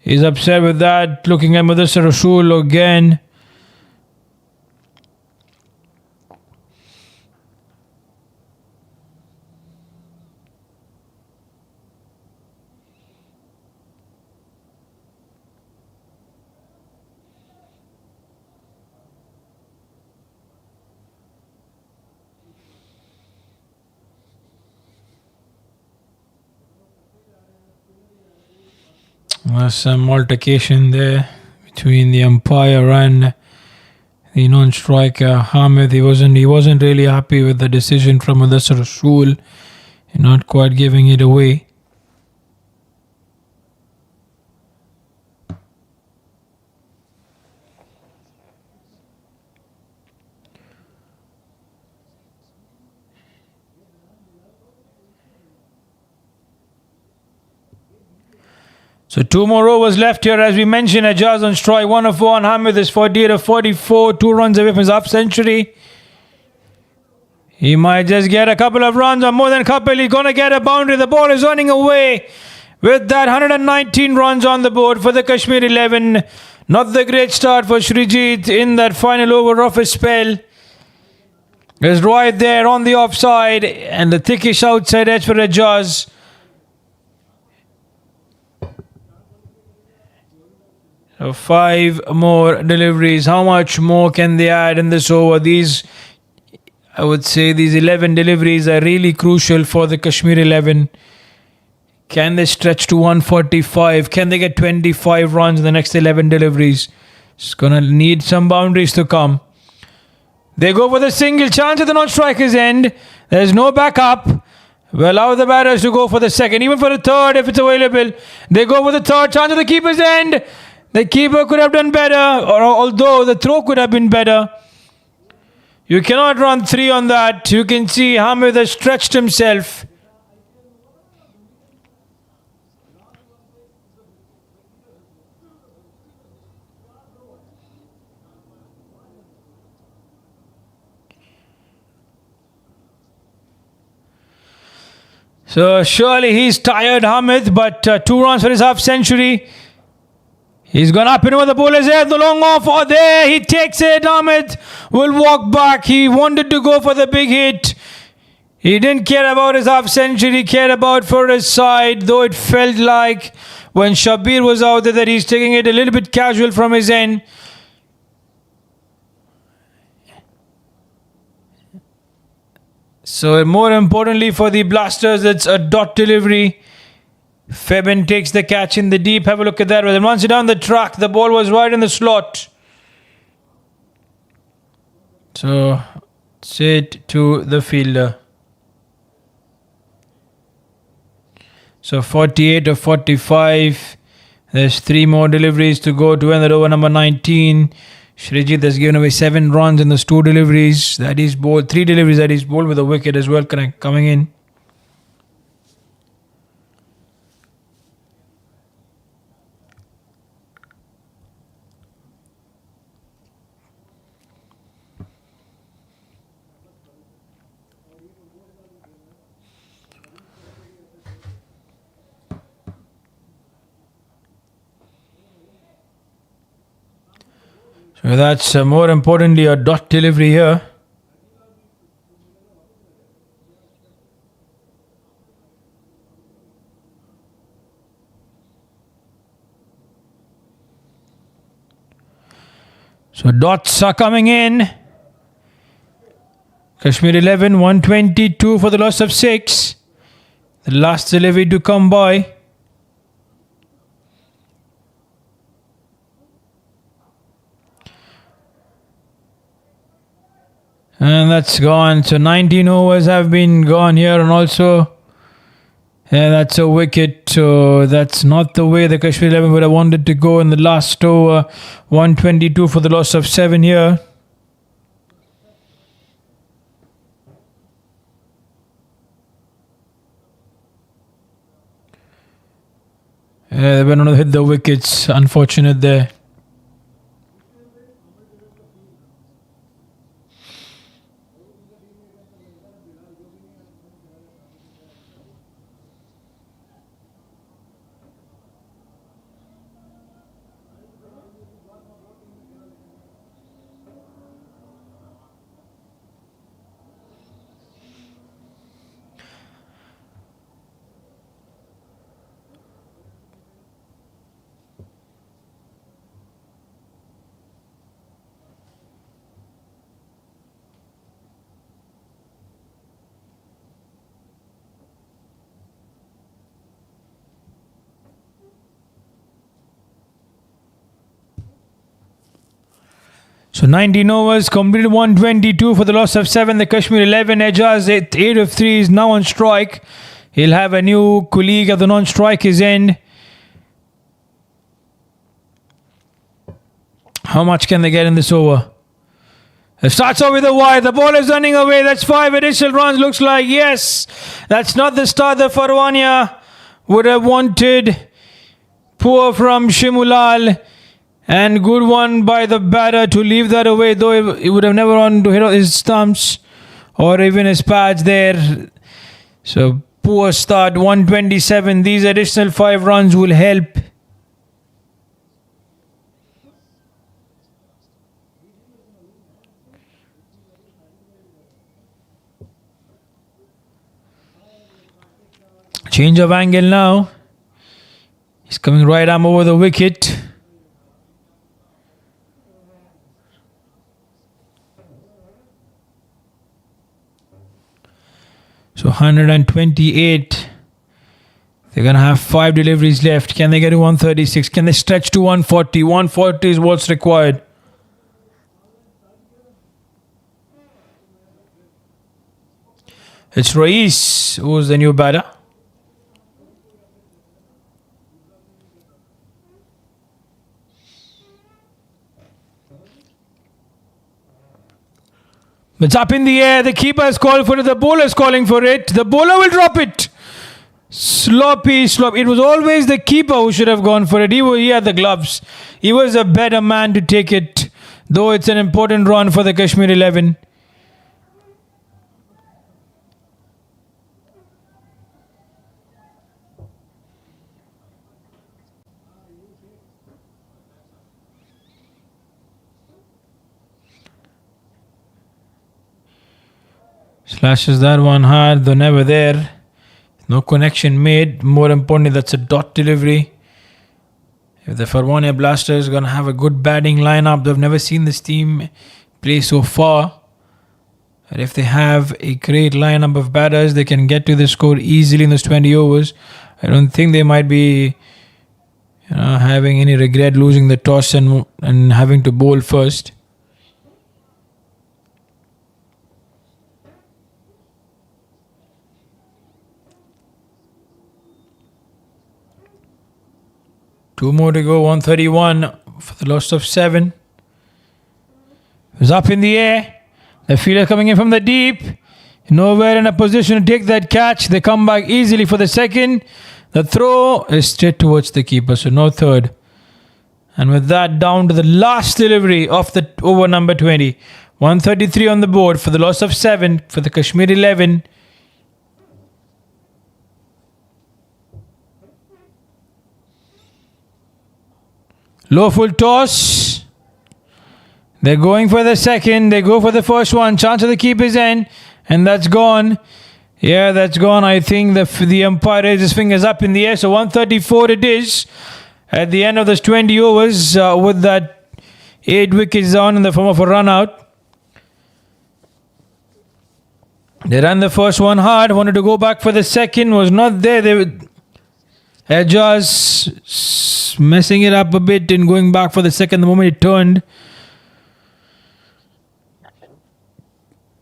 He's upset with that. Looking at Mudassar Rasool again. There's some altercation there between the umpire and the non-striker Hamid. He wasn't really happy with the decision from Mudassar Rasool, not quite giving it away. So 2 more overs left here. As we mentioned, Ajaz on strike, 1 of 1. Hamid is 48 of 44, 2 runs away from his half century. He might just get a couple of runs or more than a couple. He's going to get a boundary. The ball is running away with that 119 runs on the board for the Kashmir 11. Not the great start for Srijit in that final over of his spell. Is right there on the offside and the thickish outside edge for Ajaz. So 5 more deliveries. How much more can they add in this over? I would say these 11 deliveries are really crucial for the Kashmir 11. Can they stretch to 145? Can they get 25 runs in the next 11 deliveries? It's going to need some boundaries to come. They go for the single. Chance at the non-striker's end. There's no backup. Well, allow the batters to go for the second. Even for the third if it's available. They go for the third. Chance at the keeper's end. The keeper could have done better, although the throw could have been better. You cannot run 3 on that. You can see Hamid has stretched himself. So surely he's tired, Hamid, but 2 runs for his half century. He's gone up and over the bowler's head. The long off. Oh, there. He takes it. Hamid will walk back. He wanted to go for the big hit. He didn't care about his half century, he cared about for his side, though it felt like when Shabir was out there that he's taking it a little bit casual from his end. So more importantly for the Blasters, it's a dot delivery. Febin takes the catch in the deep. Have a look at that. And once down the track, the ball was right in the slot. So it's it to the fielder. So 48 of 45. There's 3 more deliveries to go to end that over number 19. Shrijit has given away 7 runs in those 2 deliveries. That is bowled. 3 deliveries that is bowled with a wicket as well coming in. So that's more importantly a dot delivery here. So dots are coming in. Kashmir 11, 122 for the loss of 6. The last delivery to come by. And that's gone. So 19 overs have been gone here, and also that's a wicket. So that's not the way the Kashmir 11 would have wanted to go in the last over. 122 for the loss of 7 here. They went on to hit the wickets. Unfortunate there. So 19 overs, completed 122 for the loss of 7. The Kashmir 11, Ejaz 8 of 3 is now on strike. He'll have a new colleague at the non-strikers end. How much can they get in this over? It starts off with a wide. The ball is running away. That's 5 additional runs. Looks like, yes. That's not the start that Farwania would have wanted. Poor from Shimulal. And good one by the batter to leave that away, though he would have never wanted to hit his stumps or even his pads there. So poor start, 127. These additional 5 runs will help. Change of angle now. He's coming right arm over the wicket. So 128. They're going to have 5 deliveries left. Can they get to 136? Can they stretch to 140? 140 is what's required. It's Rais who's the new batter. It's up in the air. The keeper has called for it. The bowler is calling for it. The bowler will drop it. Sloppy. It was always the keeper who should have gone for it. He had the gloves. He was a better man to take it. Though it's an important run for the Kashmir 11. Slashes that one hard, though never there. No connection made. More importantly, that's a dot delivery. If the Farwania Blasters are going to have a good batting lineup, they've never seen this team play so far. And if they have a great lineup of batters, they can get to the score easily in those 20 overs. I don't think they might be having any regret losing the toss and having to bowl first. Two more to go, 131 for the loss of 7. It was up in the air. The fielder coming in from the deep. Nowhere in a position to take that catch. They come back easily for the second. The throw is straight towards the keeper, so no third. And with that, down to the last delivery of the over number 20. 133 on the board for the loss of 7 for the Kashmir 11. Low full toss. They're going for the second. They go for the first one. Chance of the keeper's end. And that's gone. Yeah, that's gone. I think the umpire raised his fingers up in the air. So 134 it is. At the end of those 20 overs with that 8 wickets down in the form of a run out. They ran the first one hard. Wanted to go back for the second. Was not there. They were just messing it up a bit and going back for the second the moment it turned.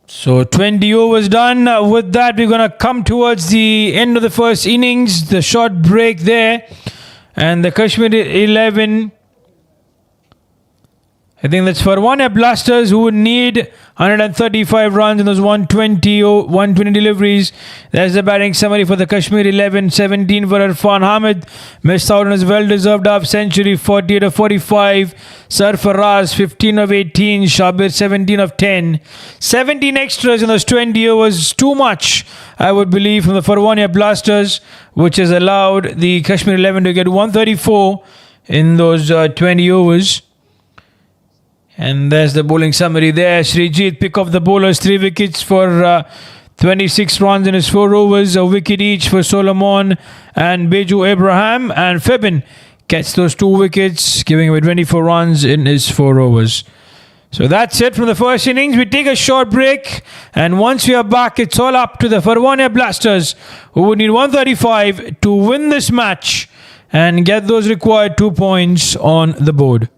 So 20 overs done. With that, we're going to come towards the end of the first innings. The short break there. And the Kashmir 11, I think that's Farwania Blasters, who would need 135 runs in those 120 deliveries. There's the batting summary for the Kashmir 11. 17 for Irfan Hamid. Missed out on his well-deserved half century. 48 of 45. Sarfaraz 15 of 18. Shabir 17 of 10. 17 extras in those 20 overs. Too much, I would believe, from the Farwania Blasters, which has allowed the Kashmir 11 to get 134 in those 20 overs. And there's the bowling summary there. Srijit pick off the bowlers, 3 wickets for 26 runs in his 4 overs. A wicket each for Solomon and Beju Abraham. And Febin gets those 2 wickets, giving away 24 runs in his 4 overs. So that's it from the first innings. We take a short break. And once we are back, it's all up to the Farwania Blasters, who would need 135 to win this match and get those required 2 points on the board.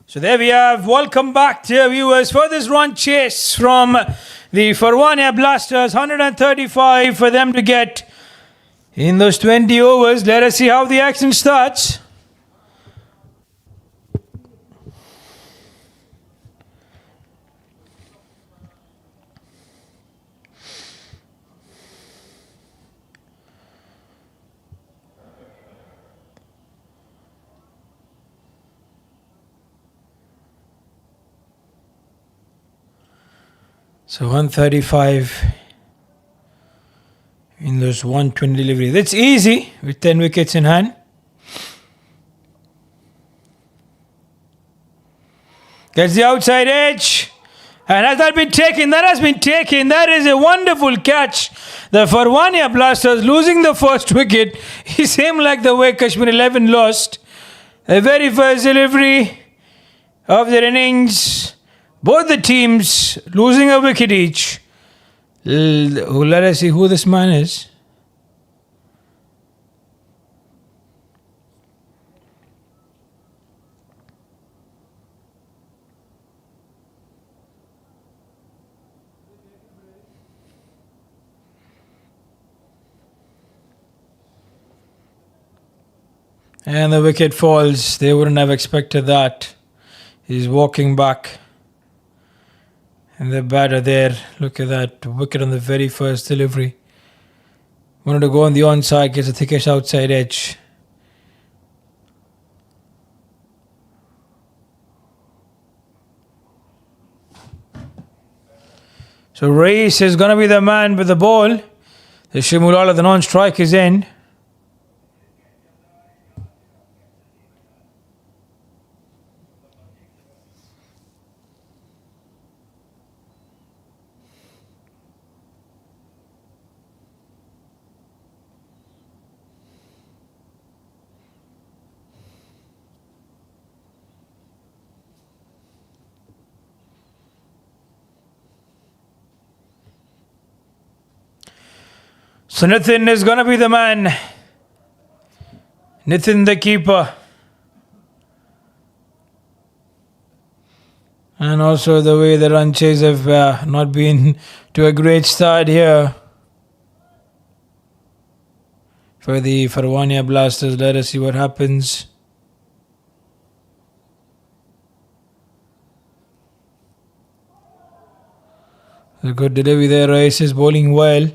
So there we have. Welcome back, dear viewers, for this run chase from the Farwania Blasters. 135 for them to get in those 20 overs. Let us see how the action starts. So 135 in those 120 deliveries. That's easy with 10 wickets in hand. Gets the outside edge. And has that been taken? That has been taken. That is a wonderful catch. The Farwania Blasters losing the first wicket. It seemed like the way Kashmir 11 lost. The very first delivery of their innings. Both the teams losing a wicket each. Let us see who this man is. And the wicket falls. They wouldn't have expected that. He's walking back. And the batter there, look at that wicket on the very first delivery. Wanted to go on the onside, gets a thickish outside edge. So Reis is going to be the man with the ball. The Shimulala, the non-strike, is in. So Nitin is going to be the man. Nitin the keeper. And also the way the run chase have not been to a great start here for the Farwania Blasters. Let us see what happens. A good delivery there. Rice is bowling well.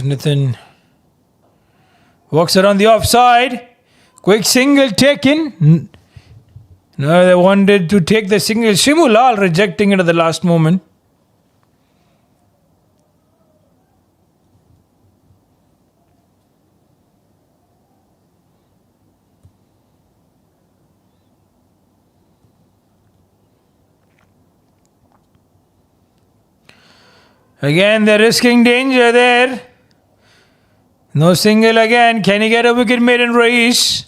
Nathan walks around the offside. Quick single taken. No, they wanted to take the single. Shimulal rejecting it at the last moment. Again, they're risking danger there. No single again. Can he get a wicket made in Reis?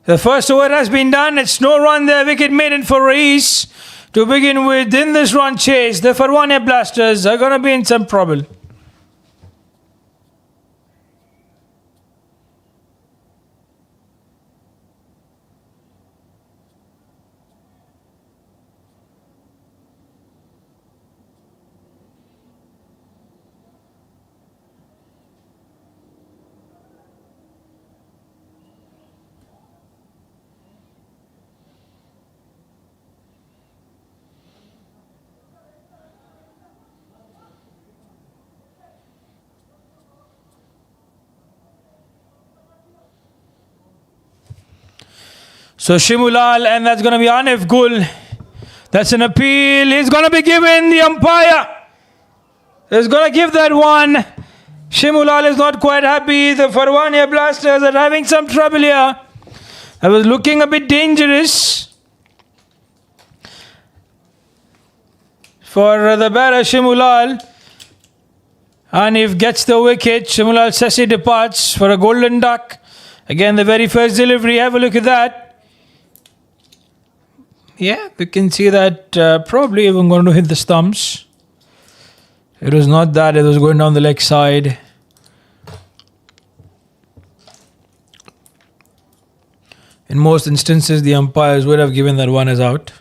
The first over has been done. It's no run there. Wicket maiden for Reis. To begin with, in this run chase, the Farwania Blasters are going to be in some trouble. So Shimulal, and that's going to be Anif Gul. That's an appeal. He's going to be given. The umpire is going to give that one. Shimulal is not quite happy. The Farwania Blasters are having some trouble here. That was looking a bit dangerous for the batter Shimulal. Anif gets the wicket. Shimulal Sessi departs for a golden duck. Again, the very first delivery. Have a look at that. Yeah, we can see that probably even going to hit the stumps. It was not that. It was going down the leg side. In most instances, the umpires would have given that one as out.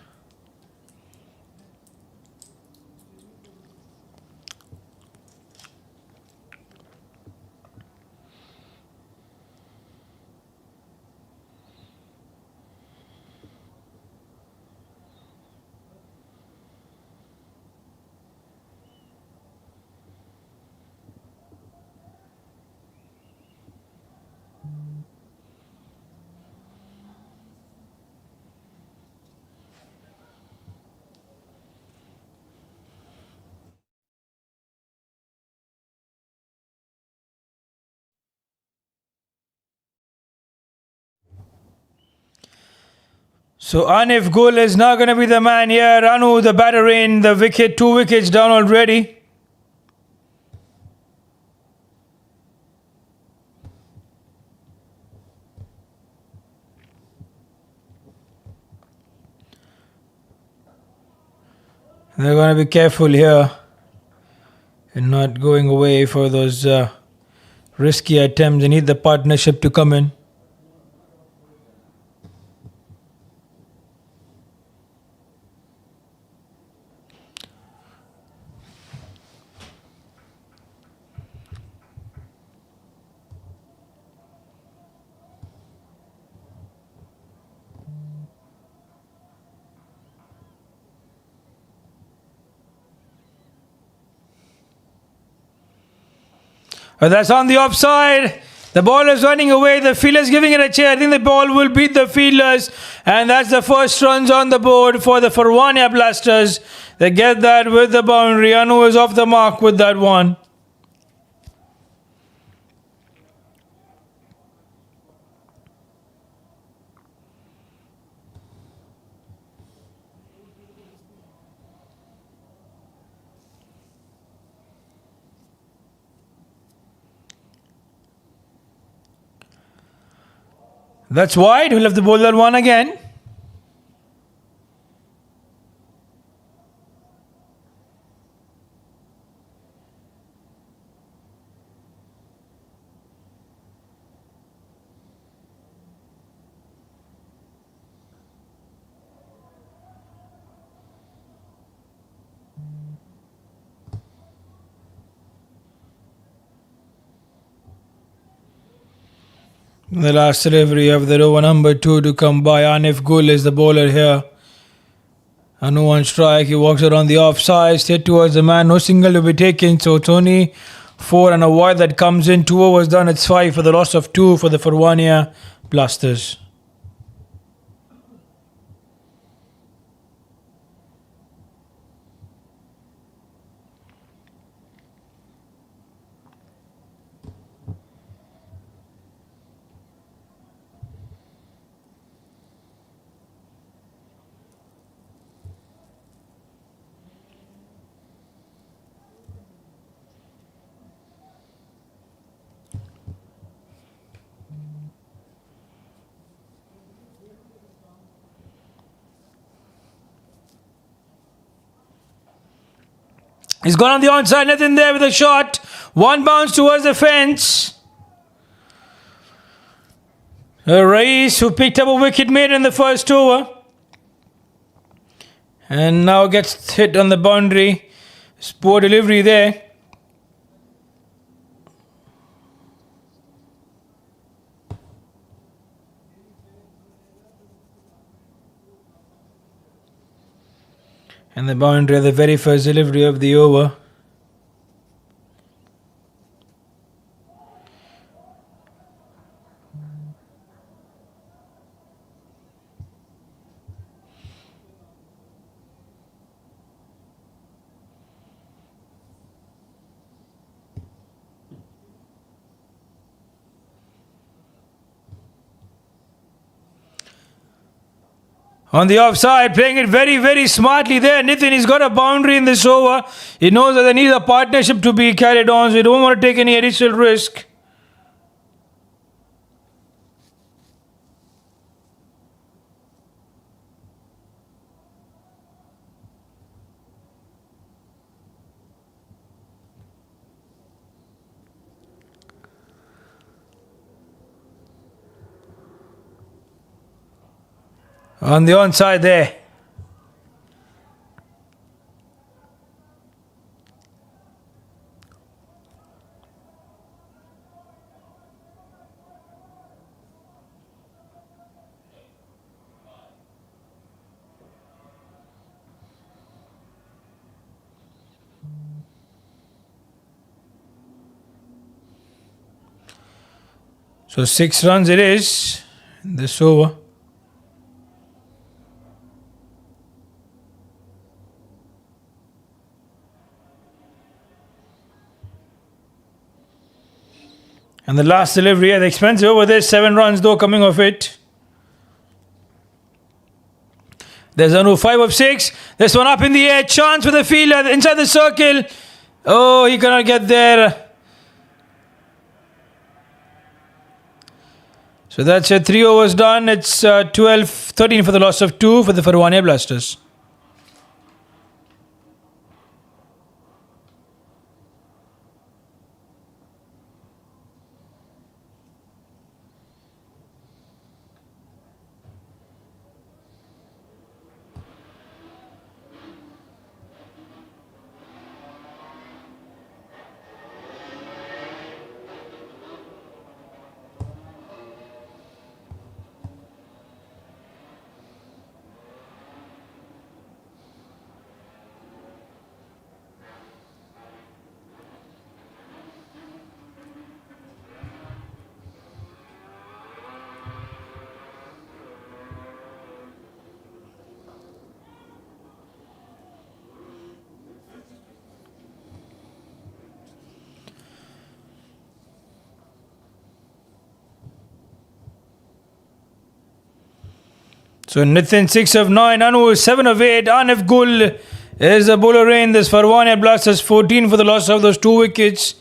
So Anif Gul is now going to be the man here. Ranu, the batter in, the wicket, 2 wickets down already. They're going to be careful here and not going away for those risky attempts. They need the partnership to come in. But that's on the offside. The ball is running away. The fielder's giving it a chair. I think the ball will beat the fielders. And that's the first runs on the board for the Farwania Blasters. They get that with the boundary. Anu is off the mark with that one. That's wide. We'll have to bowl that one again. The last delivery of the over number 2 to come by. Anif Gul is the bowler here. Anu on strike. He walks around the offside, straight towards the man. No single to be taken. So it's only 4 and a wide that comes in. 2 overs done. It's 5 for the loss of 2 for the Farwania Blasters. He's gone on the onside, nothing there with a shot. One bounce towards the fence. Rais, who picked up a wicket, made in the first over. And now gets hit on the boundary. Poor delivery there. And the boundary, the very first delivery of the over. On the offside, playing it very, very smartly there. Nitin, he's got a boundary in this over. He knows that they need a partnership to be carried on, so he don't want to take any additional risk. On the onside there. So 6 runs it is in this over. And the last delivery, the expensive over there, 7 runs though coming off it. There's a no 5 of 6. This one up in the air, chance with the fielder inside the circle. Oh, he cannot get there. So that's it, 3 overs done. It's 12-13 for the loss of 2 for the Farwania Blasters. So Nitin 6 of 9, Anu 7 of 8, Anif Gul is the bowler in this Farwania Blasters 14 for the loss of those 2 wickets.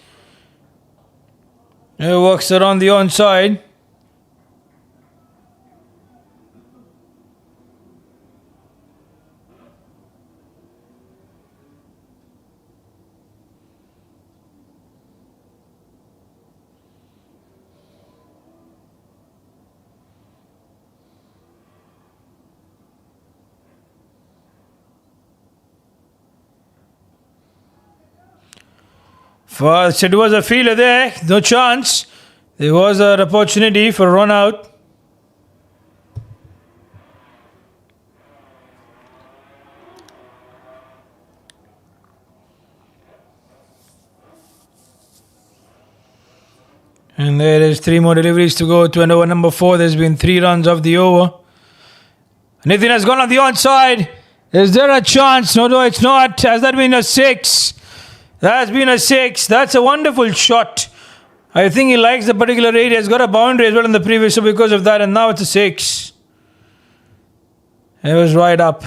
It works around the onside. First, it was a fielder there, no chance. There was an opportunity for a run out. And there is 3 more deliveries to go to an over number 4. There's been 3 runs of the over. Nitin has gone on the onside. Is there a chance? No, it's not. Has that been a 6? That's been a 6. That's a wonderful shot. I think he likes the particular area. He's got a boundary as well in the previous, so because of that, and now it's a 6. It was right up.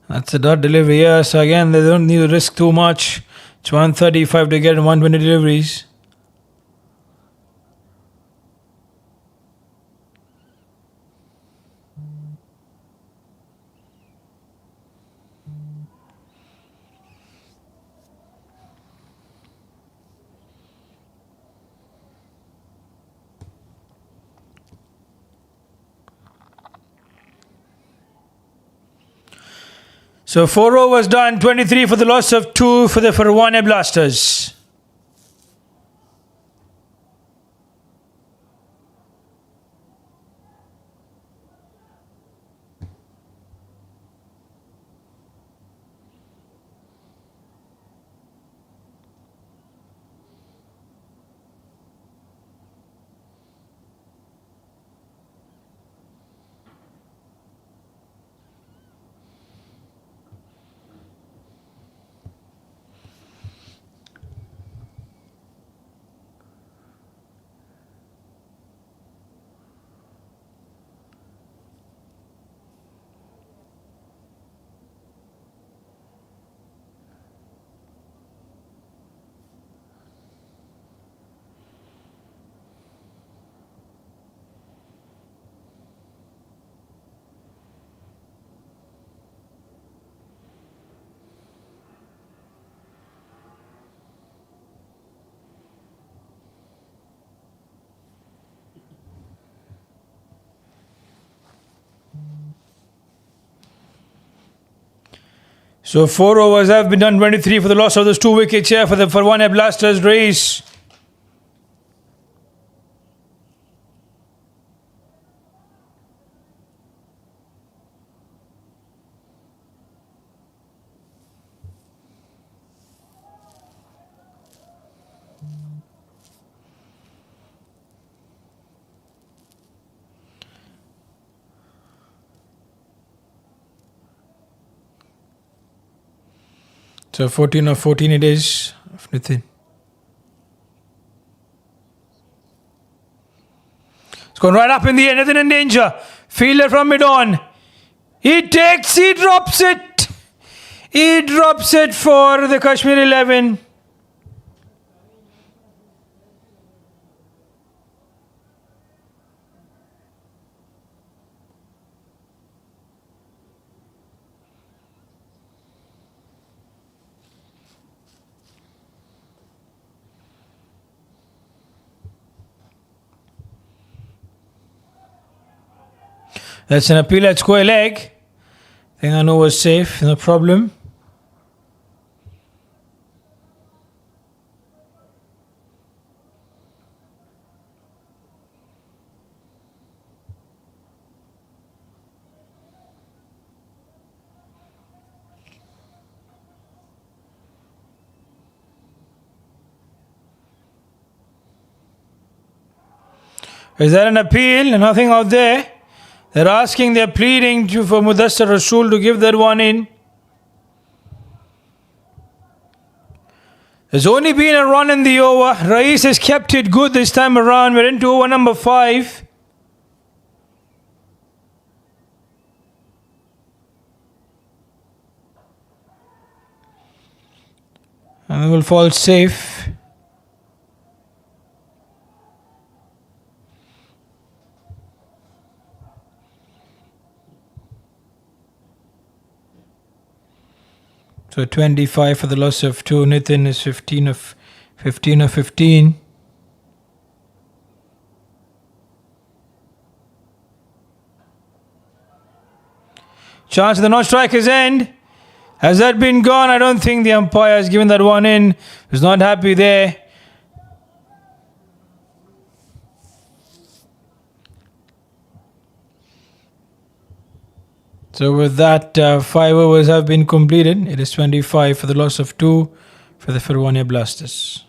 That's a dot delivery, yeah. So again, they don't need to risk too much. It's 135 to get 120 deliveries. So 4 overs done, 23 for the loss of 2 for the Farwania Blasters. So 4 overs have been done, 23 for the loss of those 2 wickets here for the Farwania Blasters race. So 14 of 14 it is of Nitin. It's gone right up in the air. Nitin in danger. Fielder from mid-on. He drops it. He drops it for the Kashmir 11. That's an appeal at square leg. I think I know was safe, no problem. Is there an appeal? Nothing out there. They're asking, they're pleading for Mudassar Rasool to give that one in. There's only been a run in the over. Rais has kept it good this time around. We're into over number 5. And it will fall safe. So 25 for the loss of 2. Nitin is 15 of 15. Chance of the non-striker's end. Has that been gone? I don't think the umpire has given that one in. He's not happy there. So with that, 5 overs have been completed. It is 25 for the loss of 2 for the Farwania Blasters.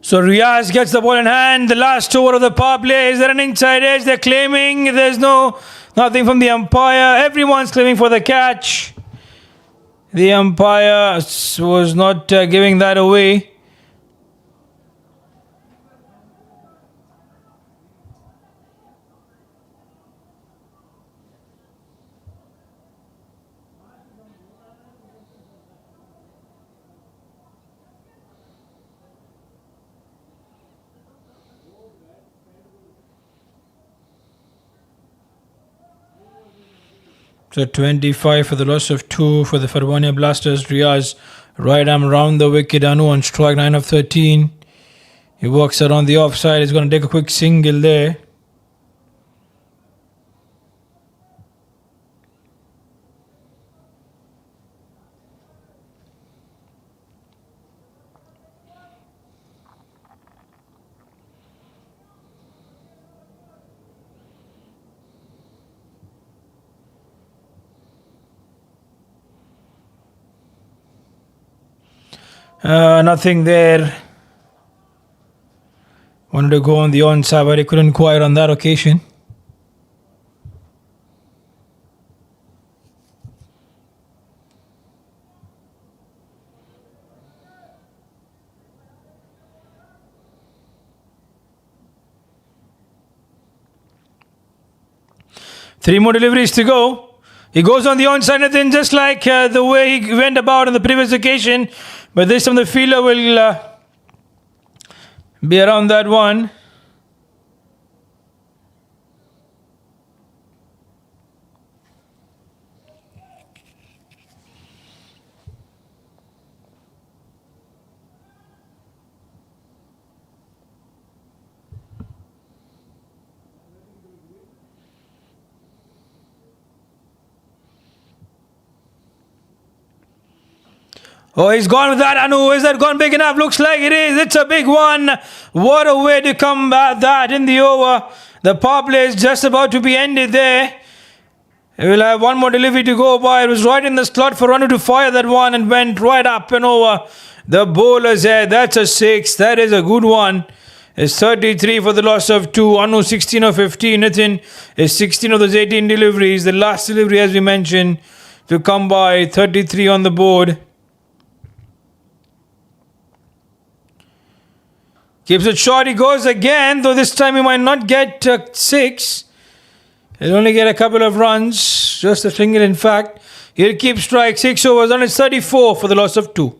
So Riaz gets the ball in hand. The last over of the power play. Is there an inside edge? They're claiming. There's nothing from the umpire. Everyone's claiming for the catch. The umpire was not giving that away. So 25 for the loss of 2 for the Farwania Blasters. Riaz right arm round the wicket. Anu on strike, 9 of 13. He works around the offside. He's going to take a quick single there. Nothing there. Wanted to go on the onside, but he couldn't quite on that occasion. Three more deliveries to go. He goes on the onside, Nathan, just like the way he went about on the previous occasion. But this time the fielder will be around that one. Oh, he's gone with that, Anu. Is that gone big enough? Looks like it is. It's a big one. What a way to combat that in the over. The power play is just about to be ended there. We'll have one more delivery to go by. It was right in the slot for Anu to fire that one and went right up and over the bowler's head. That's a 6. That is a good one. It's 33 for the loss of 2. Anu 16 of 15. Nitin is 16 of those 18 deliveries. The last delivery, as we mentioned, to come by. 33 on the board. Keeps it short, he goes again, though this time he might not get 6. He'll only get a couple of runs, just a single in fact. He'll keep strike, 6 overs, and it's 34 for the loss of 2.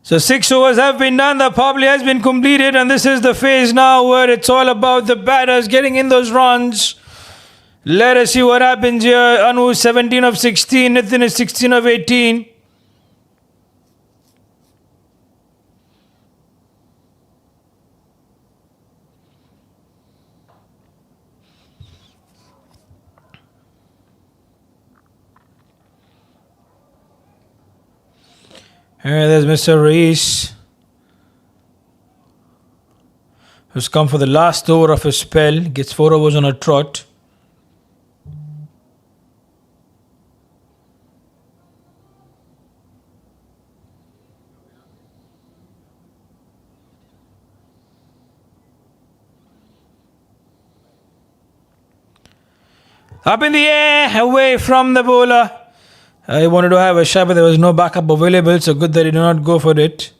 So 6 overs have been done, the power play has been completed, and this is the phase now where it's all about the batters getting in those runs. Let us see what happens here. Anu 17 of 16, Nitin is 16 of 18. Here there's Mr. Rees, who's come for the last over of his spell. Gets 4 overs on a trot. Up in the air, away from the bowler. I wanted to have a shot, but there was no backup available, so good that he did not go for it.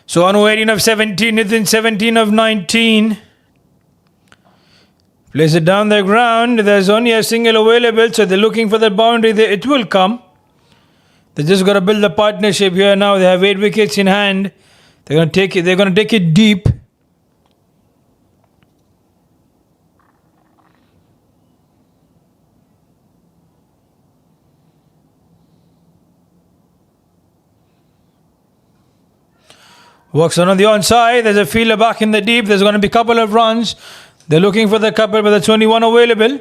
So Anu 18 of 17, Nitin 17 of 19. Place it down the ground. There's only a single available, so they're looking for the boundary. It will come. They just got to build the partnership here now. They have 8 wickets in hand. They're going to take it. They're going to take it deep. Works on the onside. There's a fielder back in the deep. There's going to be a couple of runs. They're looking for the couple, but there's only one available.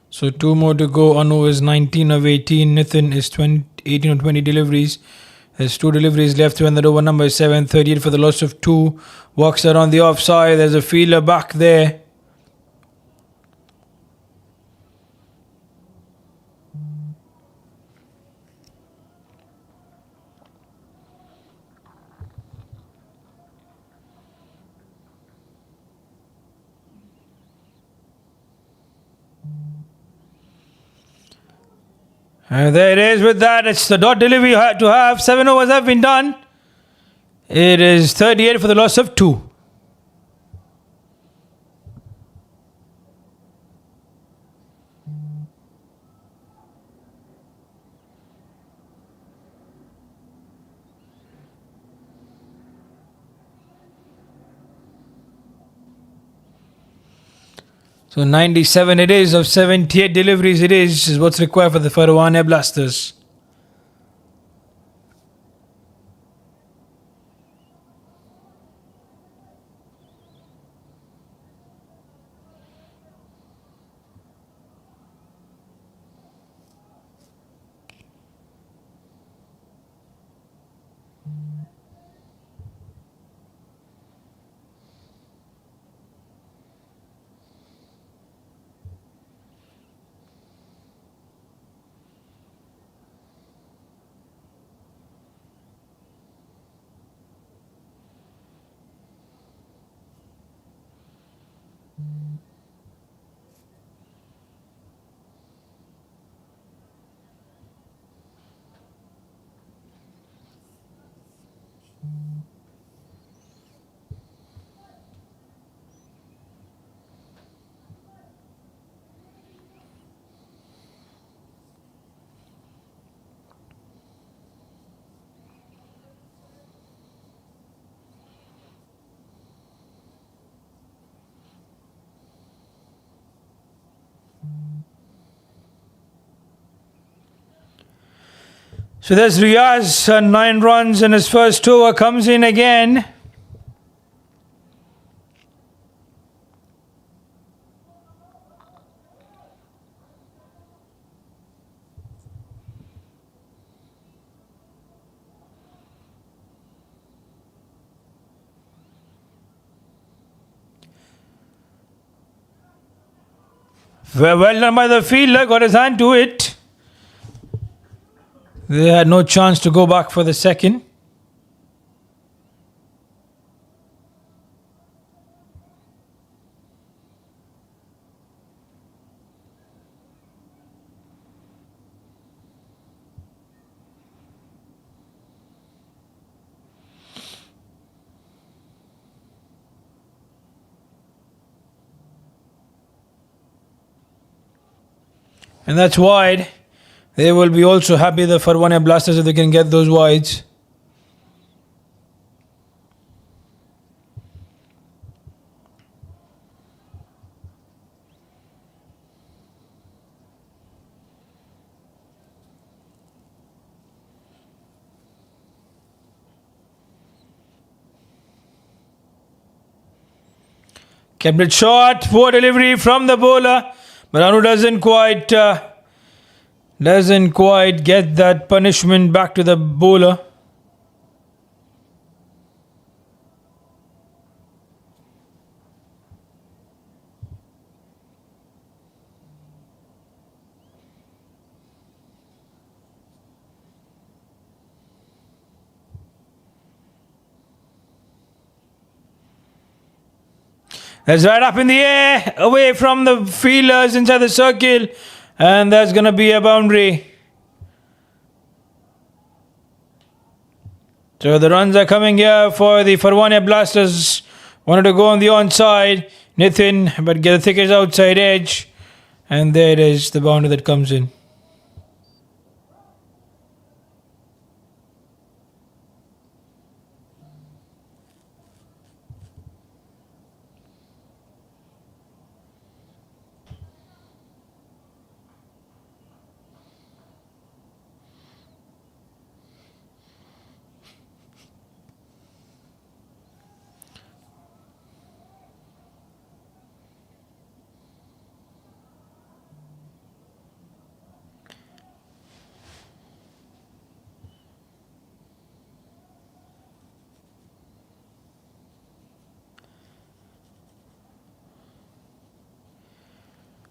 So 2 more to go. Anu is 19 of 18. Nitin is 18 of 20 deliveries. There's 2 deliveries left when the over number is 7. 38 for the loss of 2. Walks out on the offside. There's a fielder back there. And there it is. With that, it's the dot delivery you had to have. 7 overs have been done. It is 38 for the loss of 2. So 97 it is of 78 deliveries it is what's required for the Farwania Blasters. So there's Riaz, 9 runs in his first over, comes in again. Well done by the fielder, got his hand to it. They had no chance to go back for the second. And that's wide. They will be also happy, the Farwania Blasters, if they can get those wides. Kept it short. Poor delivery from the bowler. But Anu doesn't quite get that punishment back to the bowler. That's right up in the air, away from the fielders inside the circle. And that's going to be a boundary. So the runs are coming here for the Farwania Blasters. Wanted to go on the onside. Nitin, but get the thickest outside edge. And there it is, the boundary that comes in.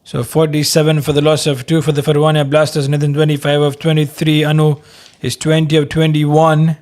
So 47 for the loss of 2 for the Farwania Blasters. Nathan 25 of 23. Anu is 20 of 21.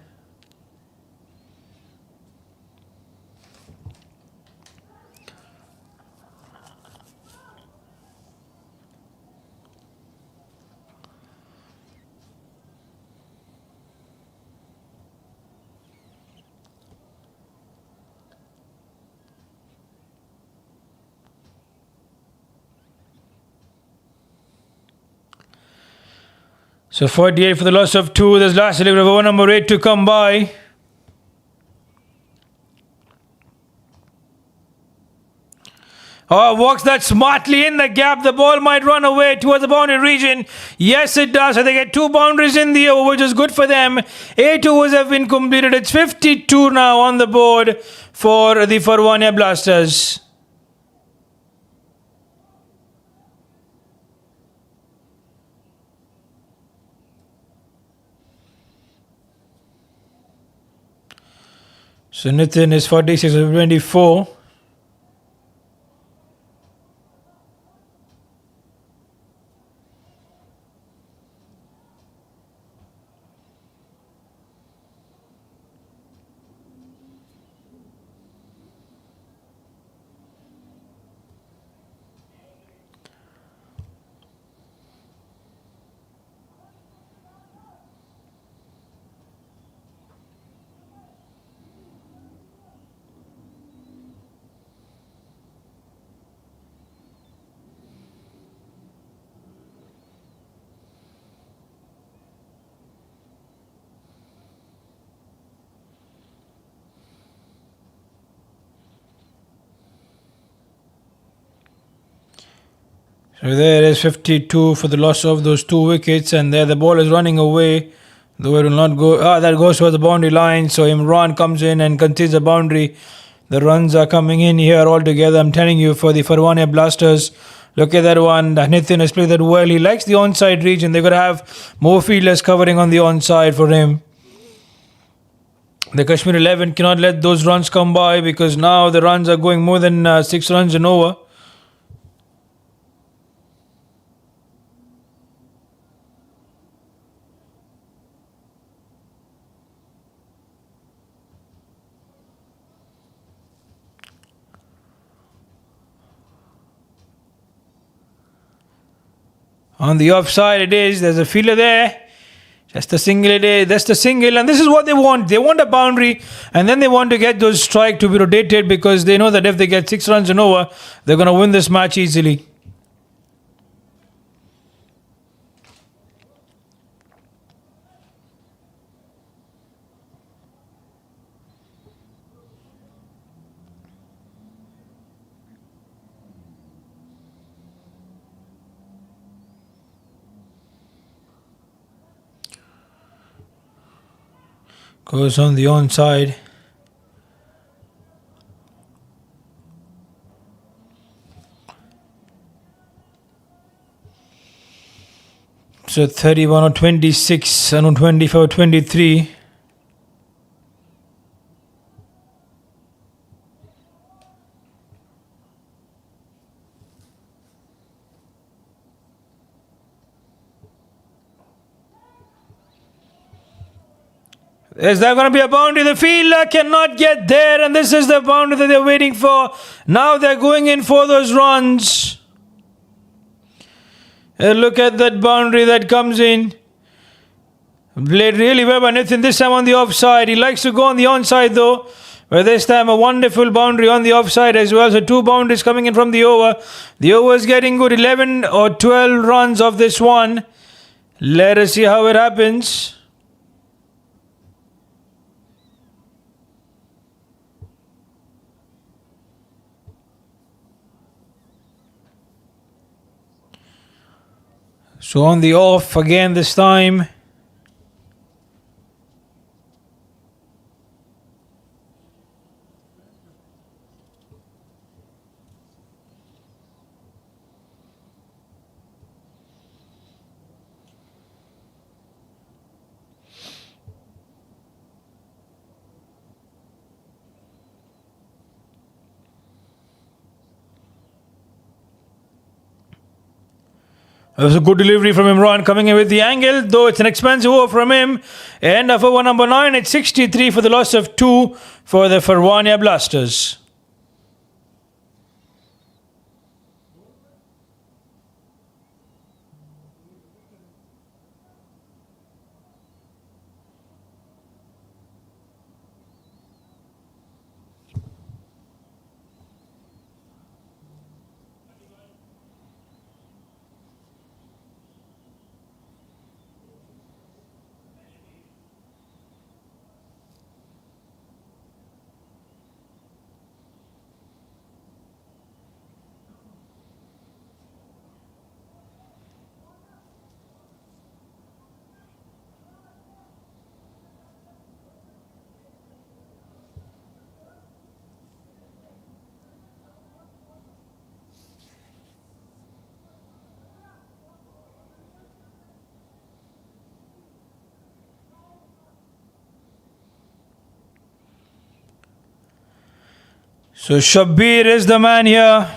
So 48 for the loss of 2. There's last delivery of over number 8 to come by. Oh, walks that smartly in the gap. The ball might run away towards the boundary region. Yes, it does. So they get 2 boundaries in the over, which is good for them. 8 overs have been completed. It's 52 now on the board for the Farwania Blasters. So Nitin is 46 of 24. So there is 52 for the loss of those 2 wickets, and there the ball is running away, though it will not go. That goes towards the boundary line. So Imran comes in and concedes the boundary. The runs are coming in here altogether. I'm telling you, for the Farwania Blasters, look at that one. Nitin has played that well. He likes the onside region. They're going to have more fielders covering on the onside for him. The Kashmir 11 cannot let those runs come by, because now the runs are going more than 6 runs and over. On the offside it is. There's a fielder there. Just a single it is. That's the single. And this is what they want. They want a boundary. And then they want to get those strike to be rotated, because they know that if they get 6 runs and over, they're going to win this match easily. Goes on the onside. So 31 or 26 and 24, 23. Is there going to be a boundary? The fielder cannot get there, and this is the boundary that they're waiting for. Now they're going in for those runs. Look at that boundary that comes in. Played really well by Nathan, this time on the offside. He likes to go on the onside though. But this time a wonderful boundary on the offside as well. So 2 boundaries coming in from the over. The over is getting good. 11 or 12 runs of this one. Let us see how it happens. So on the off again this time. It was a good delivery from Imran coming in with the angle, though it's an expensive over from him. And for over number 9, it's 63 for the loss of 2 for the Farwania Blasters. So Shabir is the man here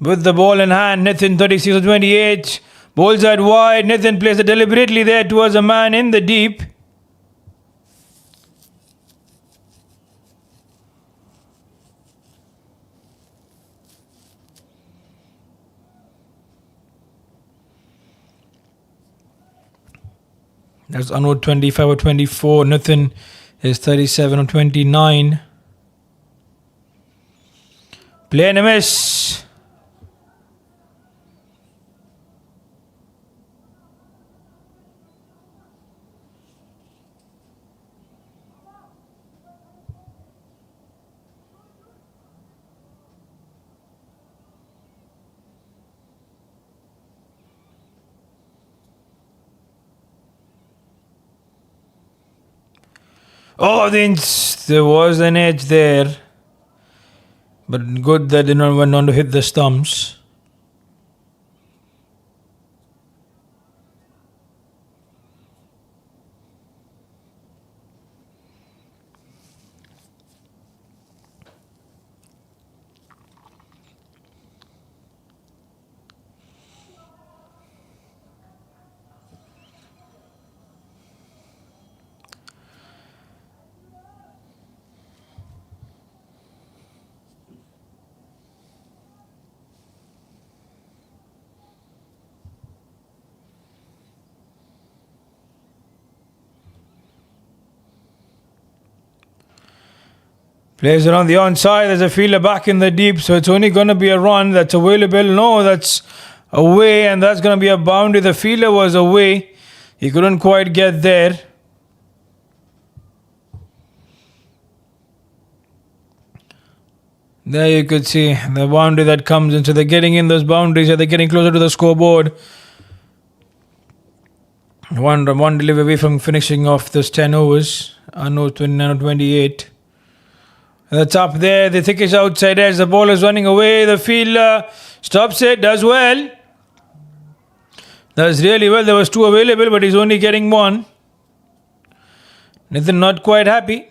with the ball in hand. Nitin 36 or 28. Bowls out wide. Nitin plays it deliberately there towards a man in the deep. That's Anod 25 or 24. Nitin is 37 or 29. Play and a miss. Oh, there was an edge there. But good that they went on to hit the stumps. Plays it on the onside. There's a fielder back in the deep, so it's only going to be a run that's available. No, that's away, and that's going to be a boundary. The fielder was away. He couldn't quite get there. There you could see the boundary that comes in. So they're getting in those boundaries. They're getting closer to the scoreboard. One delivery away from finishing off those 10 overs. I know 29 or 28. That's up there. The thickest outside edge. The ball is running away. The fielder stops it. Does well. Does really well. There was 2 available, but he's only getting 1. Nathan not quite happy.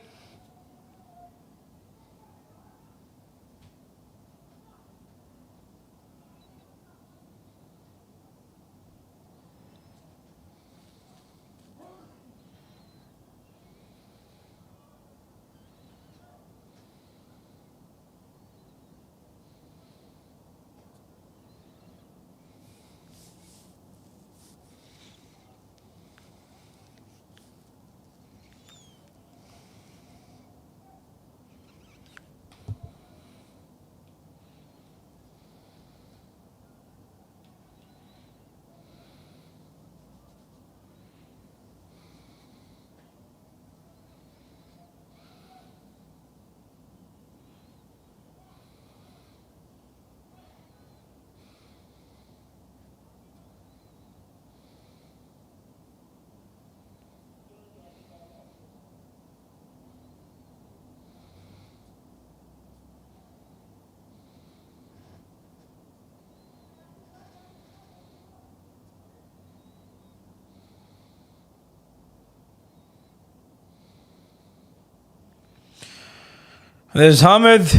There's Hamid.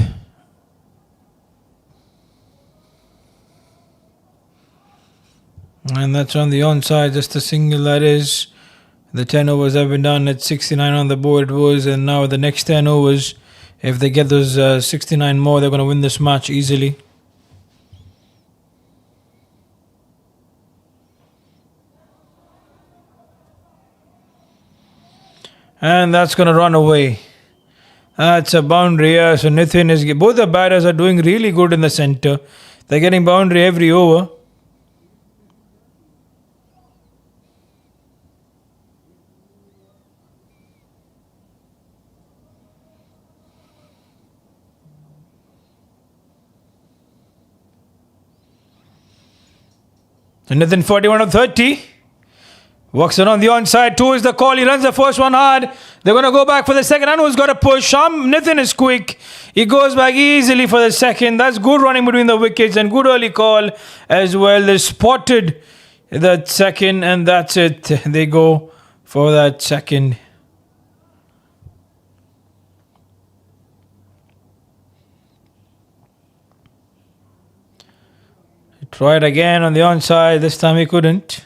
And that's on the onside, just a single that is. The 10 overs have been done at 69 on the board was, and now the next 10 overs, if they get those 69 more, they're going to win this match easily. And that's going to run away. That's a boundary here. So Nitin is... Both the batters are doing really good in the centre. They're getting boundary every over. So Nitin 41 of 30. Walks around the onside. 2 is the call. He runs the first one hard. They're going to go back for the second. Anu's got a push. Nitin is quick. He goes back easily for the second. That's good running between the wickets and good early call as well. They spotted that second and that's it. They go for that second. He tried again on the onside. This time he couldn't.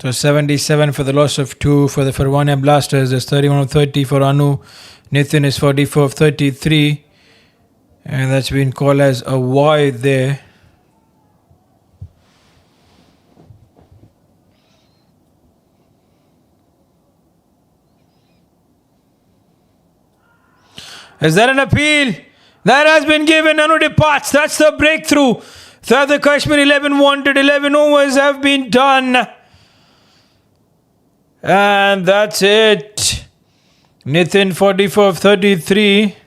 So 77 for the loss of 2 for the Farwania Blasters. There's 31 of 30 for Anu. Nitin is 44 of 33. And that's been called as a wide there. Is that an appeal? That has been given. Anu departs. That's the breakthrough that the Kashmir 11 wanted. 11 overs have been done. And that's it. Nitin 44 of 33.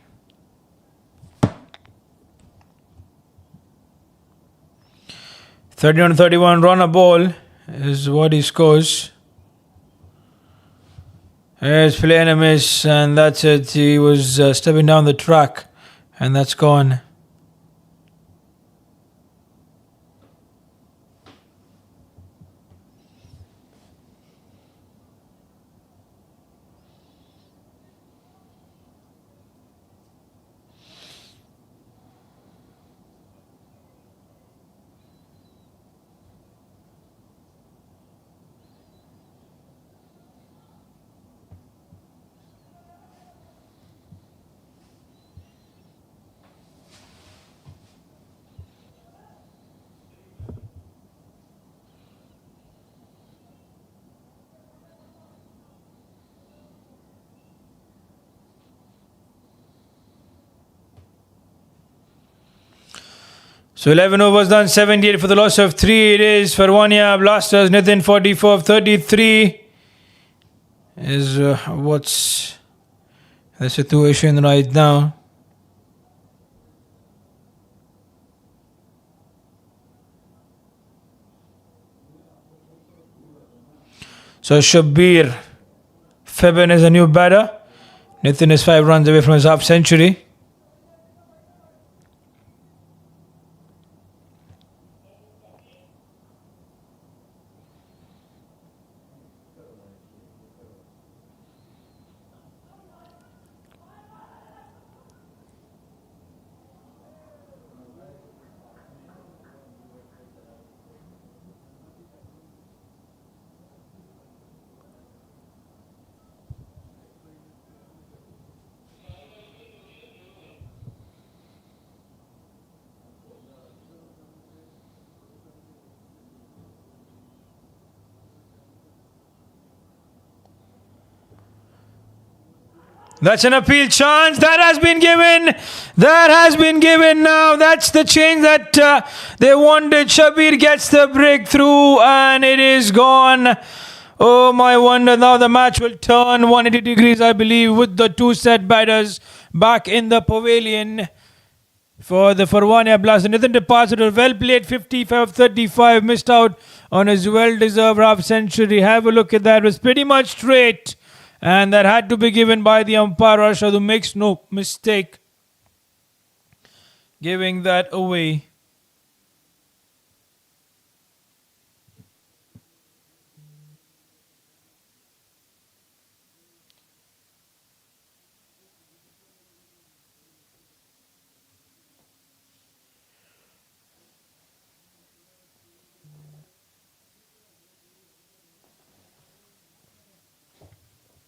(31-31) run a ball is what he scores. There's playing a miss, and that's it. He was stepping down the track, and that's gone. So 11 overs done, 78 for the loss of 3. It is Farwania Blasters. Nitin 44 of 33 is what's the situation right now. So Shabir Feben is a new batter. Nitin is 5 runs away from his half century. That's an appeal chance. That has been given. That has been given now. That's the change that they wanted. Shabir gets the breakthrough and it is gone. Oh my wonder. Now the match will turn 180 degrees, I believe, with the 2 set batters back in the pavilion. for the Farwania Blasters. Nathan departed, well played, 55-35, missed out on his well-deserved half century. Have a look at that. It was pretty much straight, and that had to be given by the umpire, Rashad, who makes no mistake giving that away.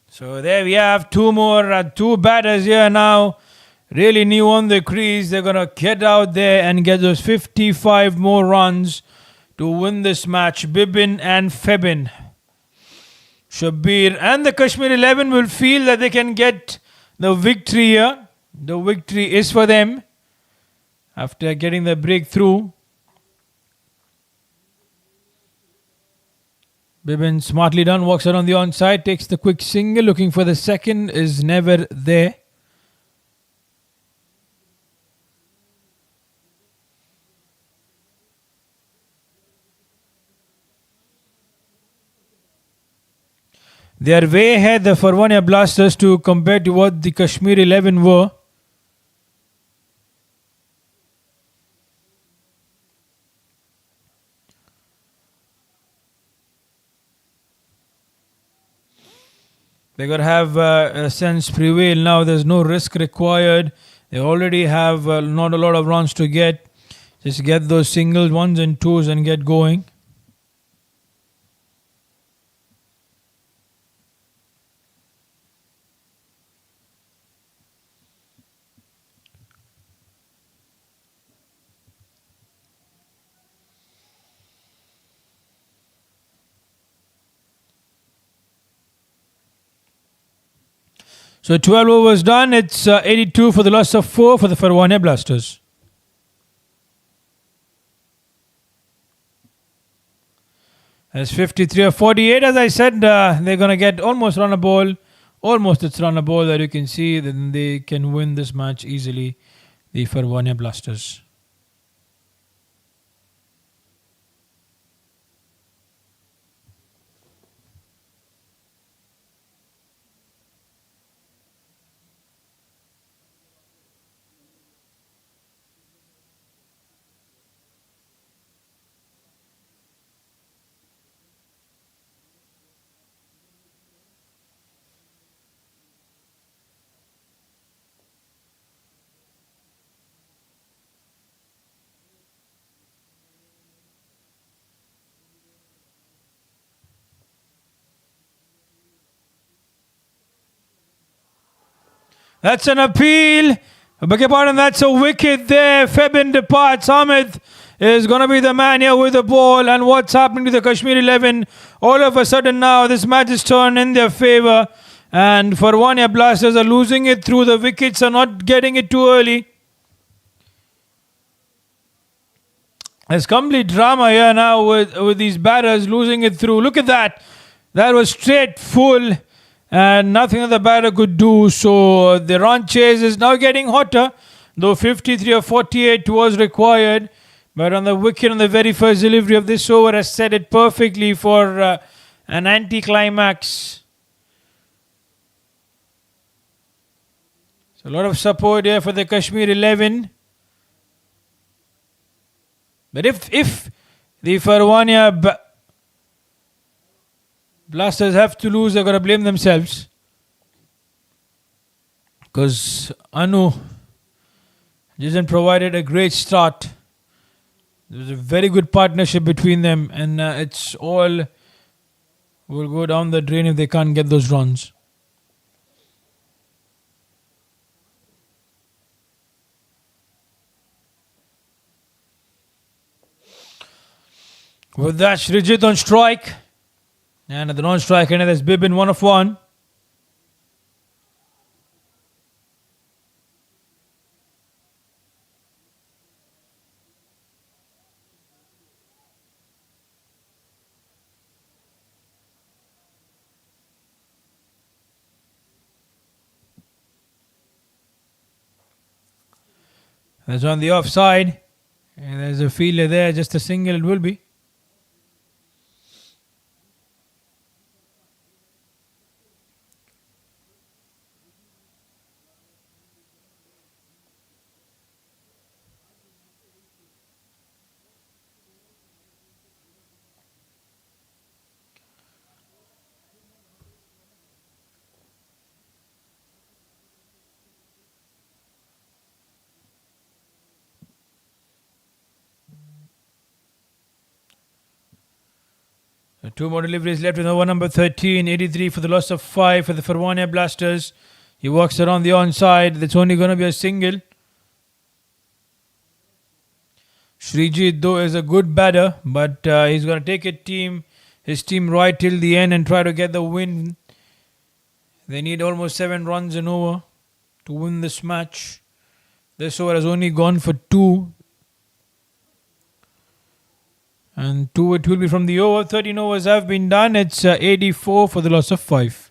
So there we have two batters here now. Really new on the crease. They're going to get out there and get those 55 more runs to win this match. Bibin and Febin. Shabir and the Kashmir 11 will feel that they can get the victory here. The victory is for them after getting the breakthrough. Bibin smartly done, walks around the onside, takes the quick single, looking for the second, is never there. They are way ahead, the Farwania Blasters, to compared to what the Kashmir 11 were. They're going to have a sense prevail now. There's no risk required. They already have not a lot of runs to get. Just get those singles, ones and twos and get going. So 12 overs done. It's 82 for the loss of 4 for the Farwania Blasters. As 53 or 48, as I said, they're going to get almost run a ball. Almost it's run a ball that you can see. Then they can win this match easily, the Farwania Blasters. That's an appeal. I beg your pardon, that's a wicket there. Febin departs. Ahmed is going to be the man here with the ball. And what's happening to the Kashmir 11? All of a sudden now, this match is turned in their favour. And Farwania Blasters are losing it through. The wickets are not getting it too early. There's complete drama here now with these batters losing it through. Look at that. That was straight full. And nothing that the batter could do. So the run chase is now getting hotter. Though 53 or 48 was required. But on the wicket on the very first delivery of this over has set it perfectly for an anti-climax. So a lot of support here for the Kashmir 11. But if the Farwania Blasters have to lose, they're going to blame themselves. Because Anu hasn't provided a great start. There was a very good partnership between them, and it's all will go down the drain if they can't get those runs. With that, Srijit on strike. And at the non-strike end, there's Bibin 1 of 1. That's on the offside. And there's a fielder there, just a single it will be. Two more deliveries left with over number 13, 83 for the loss of 5 for the Farwania Blasters. He walks around the onside. That's only going to be a single. Srijit though is a good batter, but he's going to take his team right till the end and try to get the win. They need almost 7 runs and over to win this match. This over has only gone for 2. And 2 it will be from the over. 13 overs have been done. It's 84 for the loss of 5.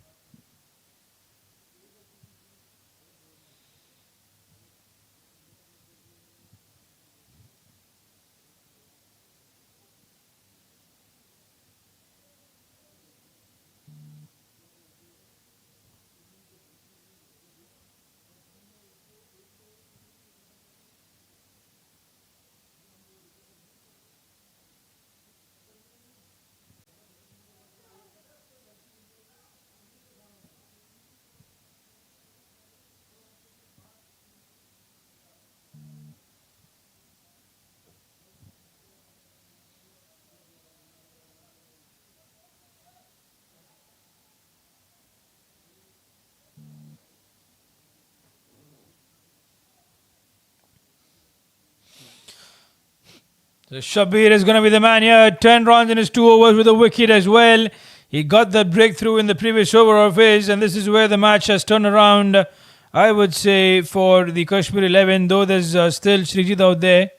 So Shabir is going to be the man here. 10 runs in his 2 overs with a wicket as well. He got that breakthrough in the previous over of his, and this is where the match has turned around, I would say, for the Kashmir 11, though there's still Srijit out there.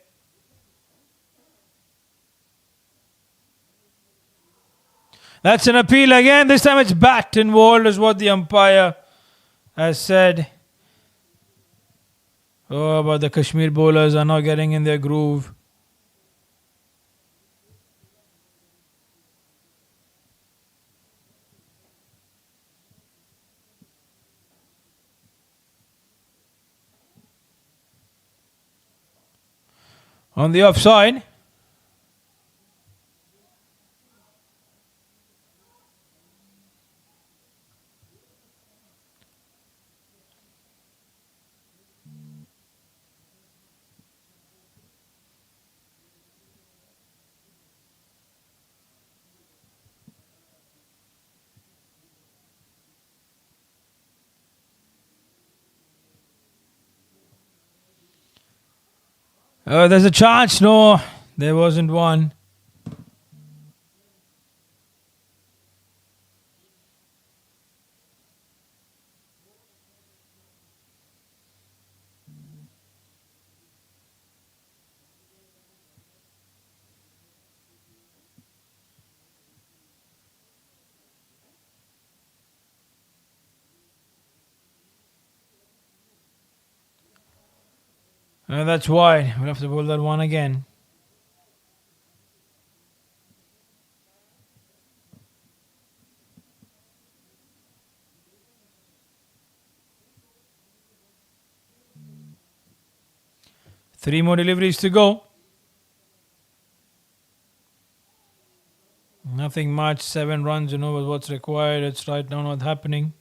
That's an appeal again. This time it's bat involved, is what the umpire has said. Oh, but the Kashmir bowlers are now getting in their groove. On the offside. There's a chance. No, there wasn't one. That's wide. We'll have to bowl that one again. Three more deliveries to go. Nothing much. 7 runs, was what's required. It's right now not happening.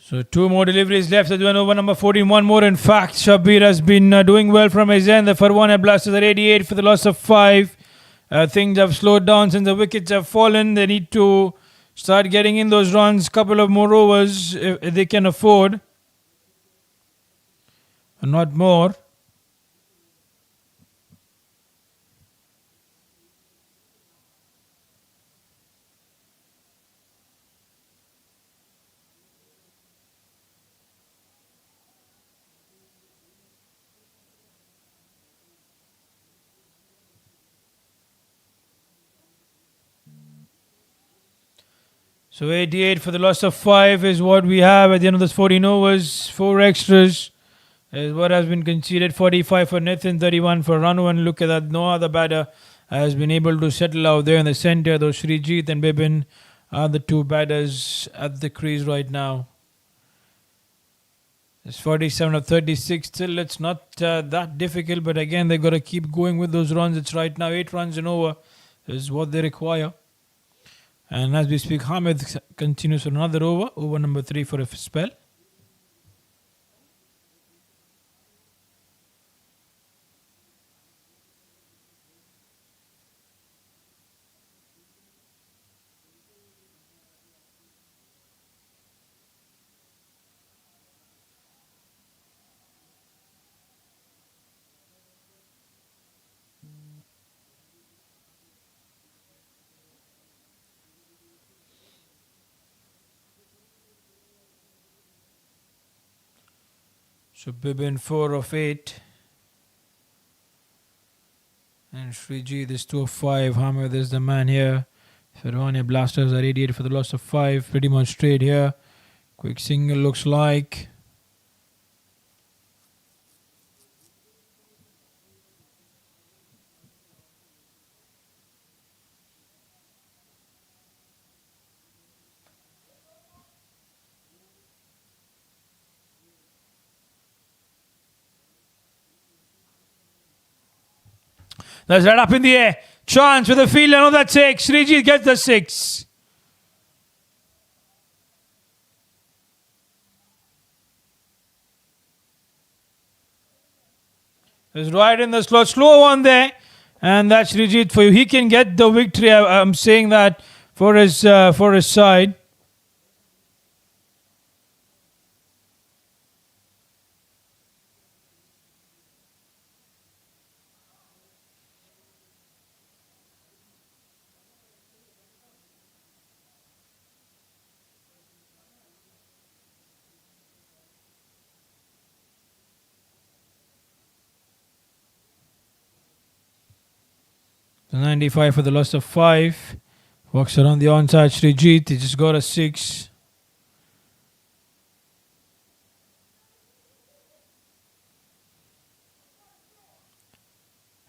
So 2 more deliveries left. At over number 14. 1 more. In fact, Shabir has been doing well from his end. The Farwania Blasters at 88 for the loss of 5. Things have slowed down since the wickets have fallen. They need to start getting in those runs. Couple of more overs if they can afford. Not more. So 88 for the loss of 5 is what we have at the end of this 14 overs. 4 extras is what has been conceded. 45 for Nathan, 31 for Ranu. And look at that, no other batter has been able to settle out there in the center. Though Srijit and Bibin are the two batters at the crease right now. It's 47 of 36. Still, it's not that difficult. But again, they've got to keep going with those runs. It's right now 8 runs and over is what they require. And as we speak, Hamid continues for another over. Over number 3 for a spell. So Bibin 4 of 8. And Srijit is 2 of 5. Hamid is the man here. Farwania Blasters are 88 for the loss of 5. Pretty much straight here. Quick single looks like. That's right up in the air. Chance with the fielder. No, that's 6. Srijit gets the 6. It's right in the slot. Slow one there. And that's Srijit for you. He can get the victory. I'm saying that for his side. The 95 for the loss of 5. Walks around the onside. Srijit, he just got a 6.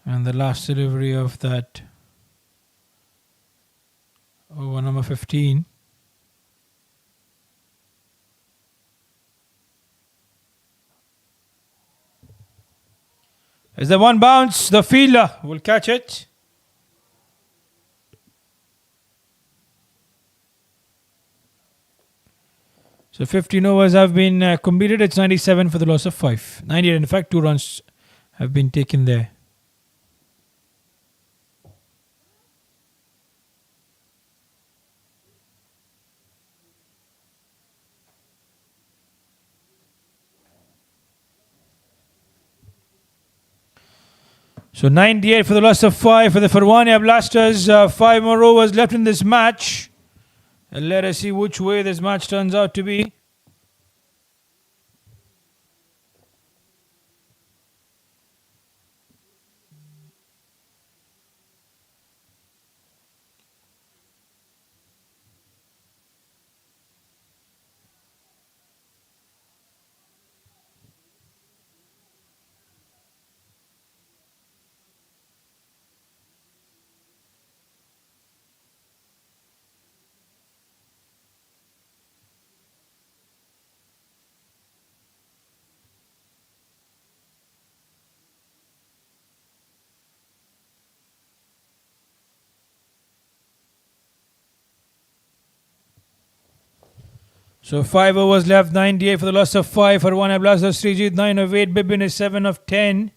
And the last delivery of that over number 15. As the one bounce, the fielder will catch it. So 15 overs have been completed. It's 97 for the loss of 5. 98, in fact, 2 runs have been taken there. So 98 for the loss of 5 for the Farwania Blasters. 5 more overs left in this match. And let us see which way this match turns out to be. So 5 overs left, 98 for the loss of 5. Farwania Blasters, Srijit 9 of 8. Bibin is 7 of 10.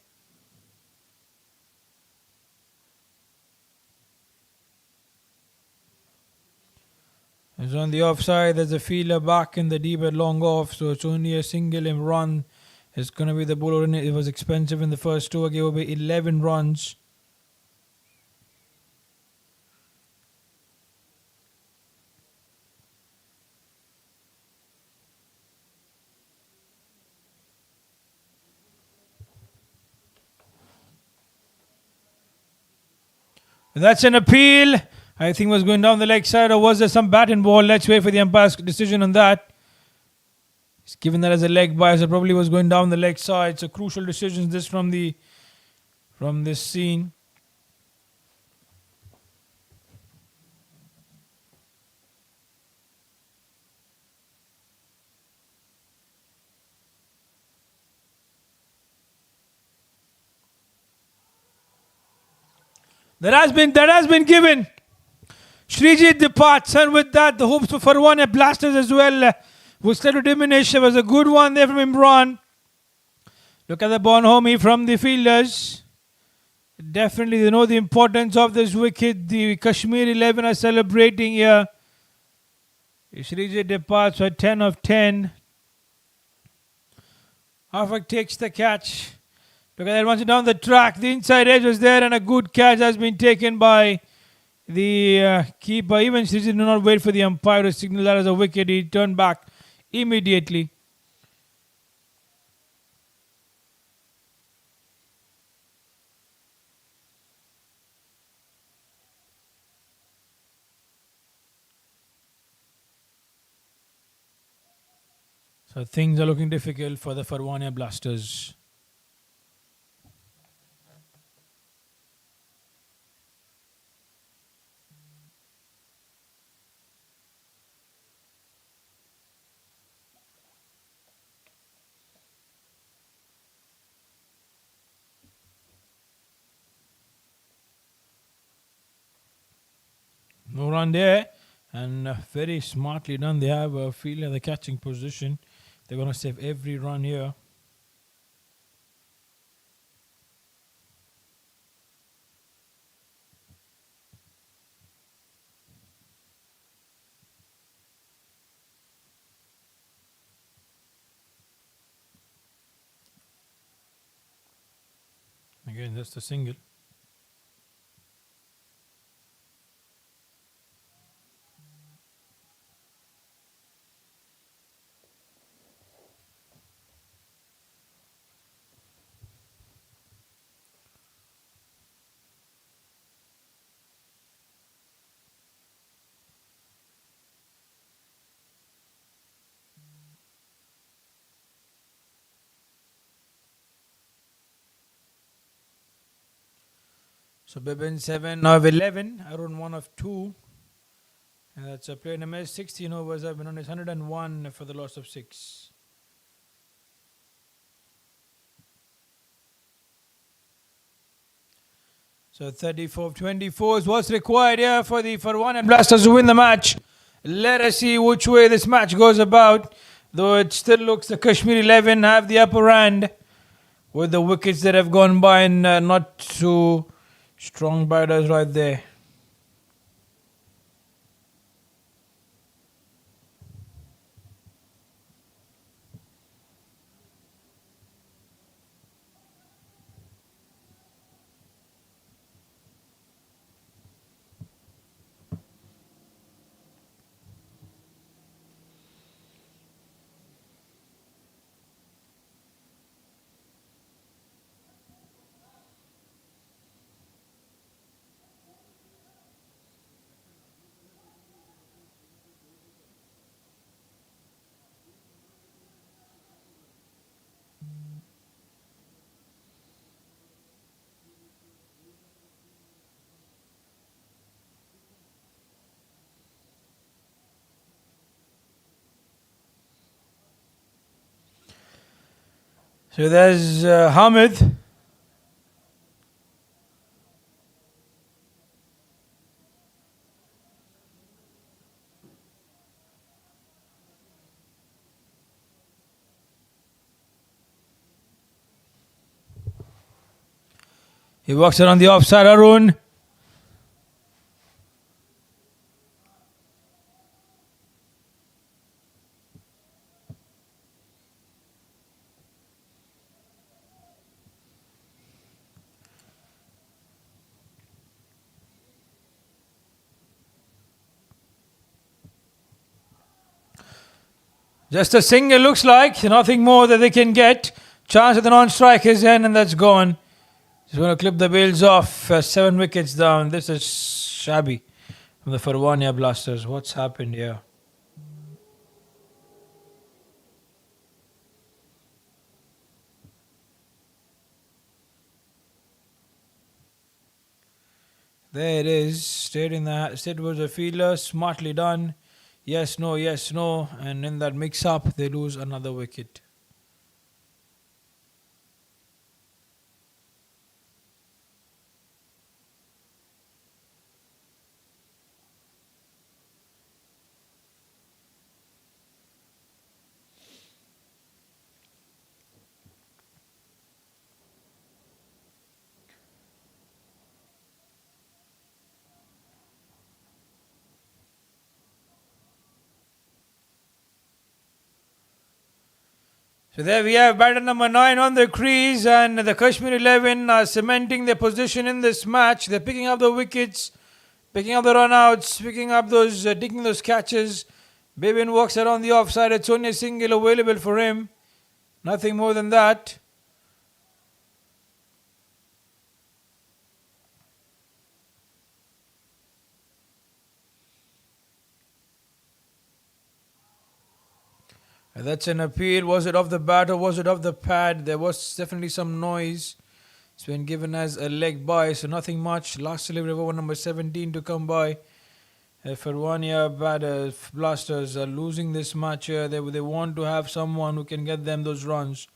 It's on the offside. There's a fielder back in the deep at long off. So it's only a single run. It's going to be the bowler. It was expensive in the first over. Gave away 11 runs. And that's an appeal I think was going down the leg side, or was there some bat and ball? Let's wait for the umpire's decision on that. Given that as a leg bias, it probably was going down the leg side. So crucial decisions this from this scene. That has been given. Srijit departs, and with that, the hopes for Farwania Blasters as well will start to diminish. It was a good one there from Imran. Look at the bonhomie from the fielders. Definitely they know the importance of this wicket. The Kashmir 11 are celebrating here. Srijit departs for 10 of 10. Afak takes the catch. Look at that, once down the track. The inside edge was there, and a good catch has been taken by the keeper. Even Srijit did not wait for the umpire to signal that as a wicket. He turned back immediately. So things are looking difficult for the Farwania Blasters. No run there, and very smartly done. They have a fielder in the catching position. They're going to save every run here. Again, just a single. So Bibin 7 of 11, Arun 1 of 2. And that's a player number 16 overs. I've been on his 101 for the loss of 6. So 34 of 24 is what's required here for the Farwania Blasters to win the match. Let us see which way this match goes about. Though it still looks the Kashmir 11 have the upper hand with the wickets that have gone by, and not too strong batters right there. So there's Hamid. He walks around the offside, Arun. Just a single looks like, nothing more that they can get. Chance at the non-striker's end, and that's gone. He's going to clip the bails off. 7 wickets down. This is shabby. from the Farwania Blasters. What's happened here? There it is. Stayed was a fielder. Smartly done. Yes, no, yes, no. And in that mix-up, they lose another wicket. So there we have batter number 9 on the crease, and the Kashmir 11 are cementing their position in this match. They're picking up the wickets, picking up the run-outs, taking those catches. Bibin walks around the offside. It's only a single available for him. Nothing more than that. That's an appeal. Was it off the bat or was it off the pad? There was definitely some noise. It's been given as a leg by, so nothing much. Last delivery of over number 17 to come by. Farwania Blasters are losing this match here. They want to have someone who can get them those runs.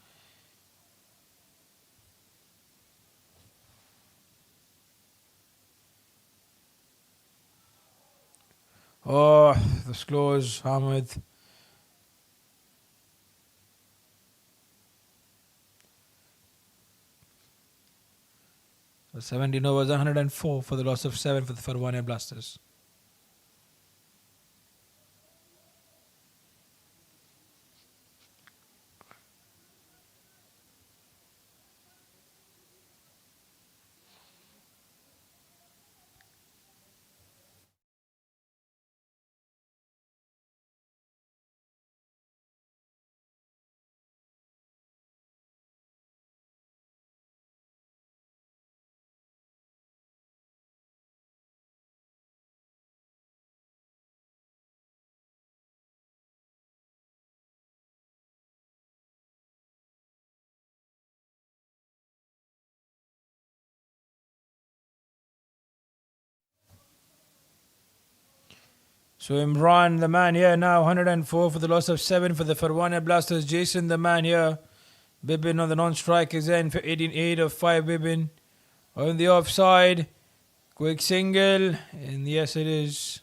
Oh, the scores, Hamid. So 17 overs, 104 for the loss of 7 for the Farwania Blasters. So Imran, the man here now, 104 for the loss of 7 for the Farwania Blasters. Jason, the man here. Bibin on the non-strike is in for 18-8 of 5 Bibin. On the offside. Quick single. And yes, it is.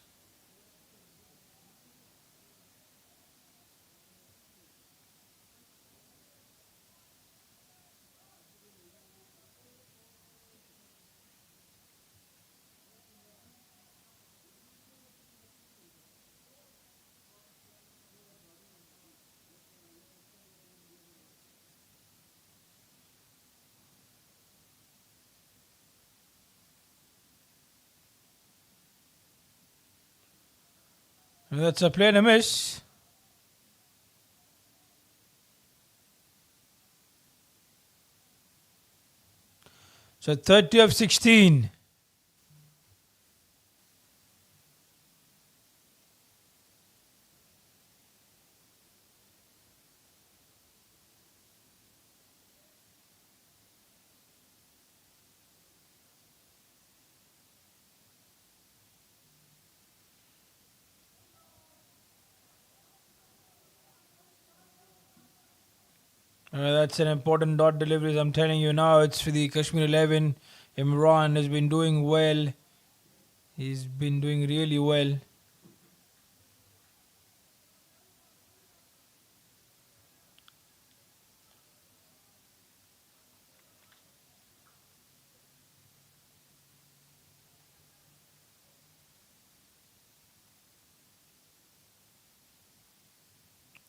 And that's a play and a miss. So 30 of 16. That's an important dot delivery. I'm telling you now, it's for the Kashmir 11. Imran has been doing well. He's been doing really well.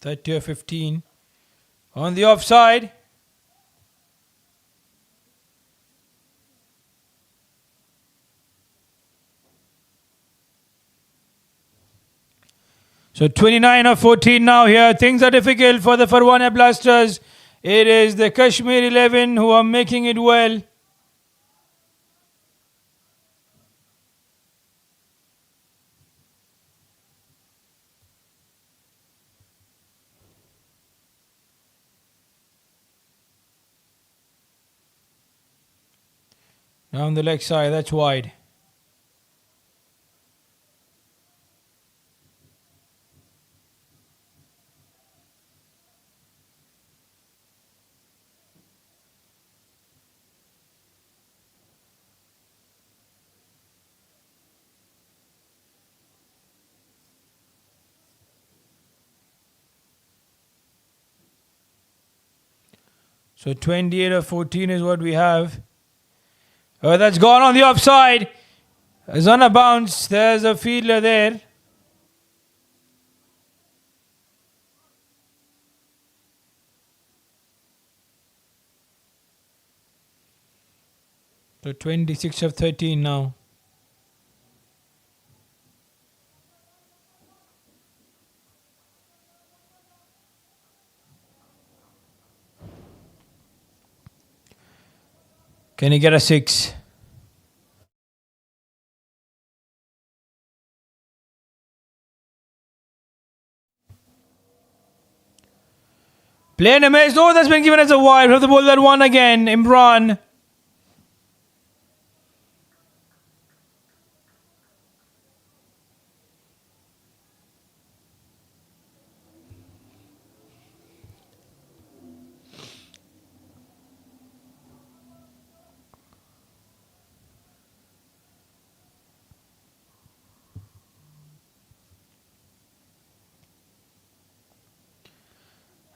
Thirty or 15. On the offside. So 29 or 14 now here. Things are difficult for the Farwania Blasters. It is the Kashmir 11 who are making it well. Down the leg side, that's wide. So 28 or 14 is what we have. Oh, that's gone on the offside. It's on a bounce. There's a fielder there. So 26 of 13 now. Can he get a 6? Play and a miss. Oh, that's been given as a wide. We have to bowl that one again. Imran.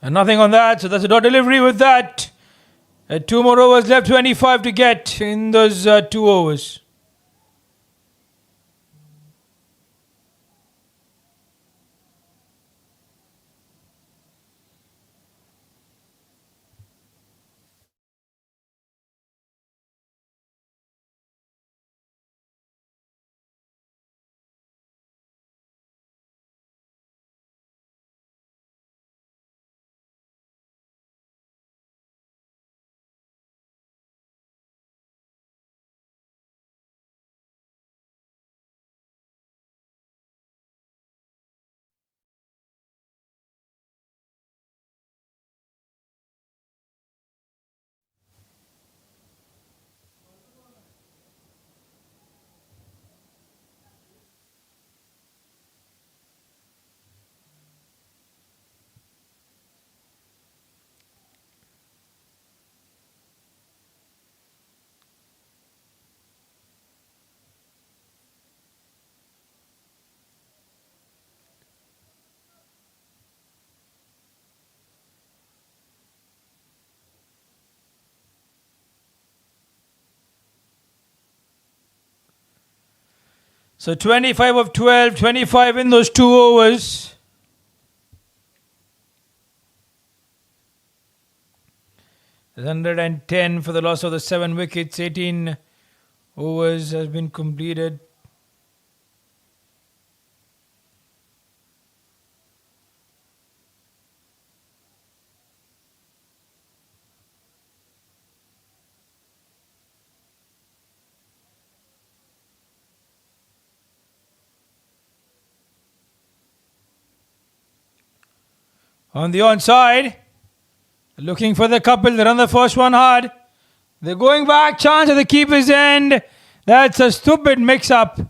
And nothing on that. So that's a dot delivery with that. 2 more overs left. 25 to get in those 2 overs. So 25 of 12, 25 in those 2 overs. There's 110 for the loss of the 7 wickets. 18 overs has been completed. On the onside, looking for the couple. They run the first one hard. They're going back. Chance at the keeper's end. That's a stupid mix-up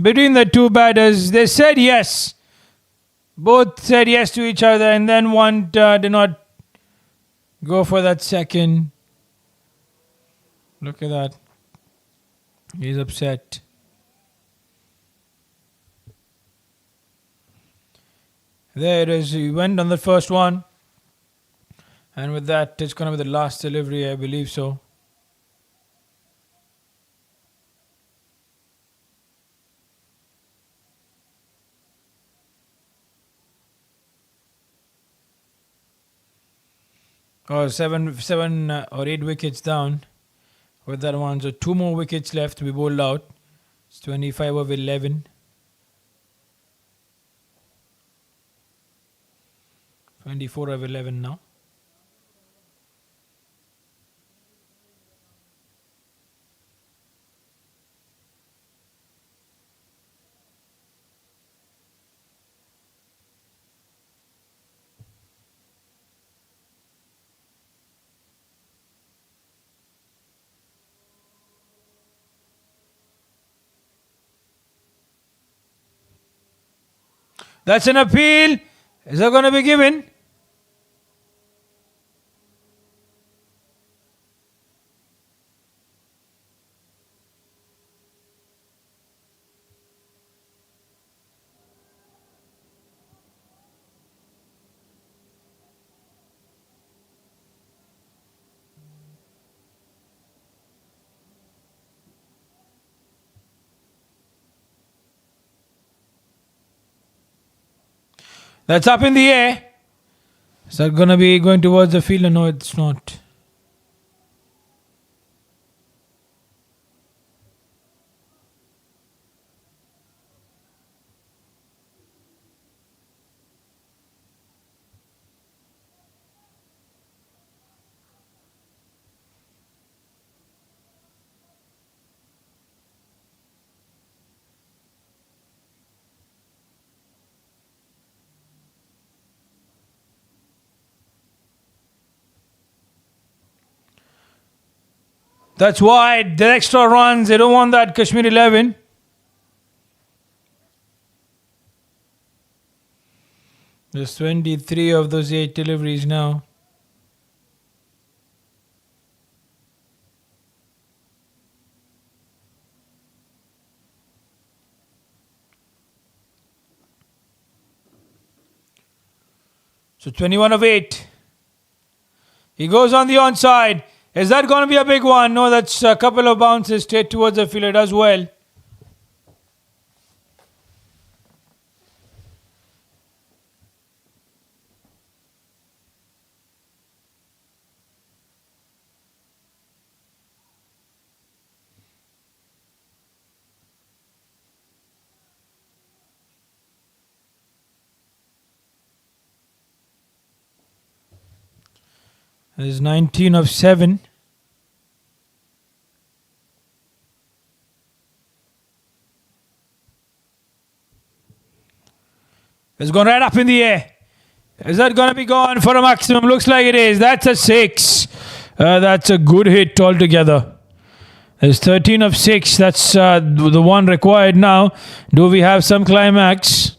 between the 2 batters. They said yes. Both said yes to each other, and then one did not go for that second. Look at that. He's upset. There it is. He went on the first one. And with that, it's going to be the last delivery, I believe so. Oh, seven or 8 wickets down with that one. So 2 more wickets left to be bowled out. It's 25 of 11. 24 of 11 now. That's an appeal. Is that going to be given? That's up in the air. Is that going to be going towards the fielder? No, it's not. That's wide. The extra runs. They don't want that. Kashmir 11. There's 23 of those 8 deliveries now. So 21 of 8. He goes on the onside. Is that going to be a big one? No, that's a couple of bounces straight towards the fielder. Does well. There's 19 of 7. It's gone right up in the air. Is that going to be gone for a maximum? Looks like it is. That's a 6. That's a good hit altogether. There's 13 of 6. That's the one required now. Do we have some climax?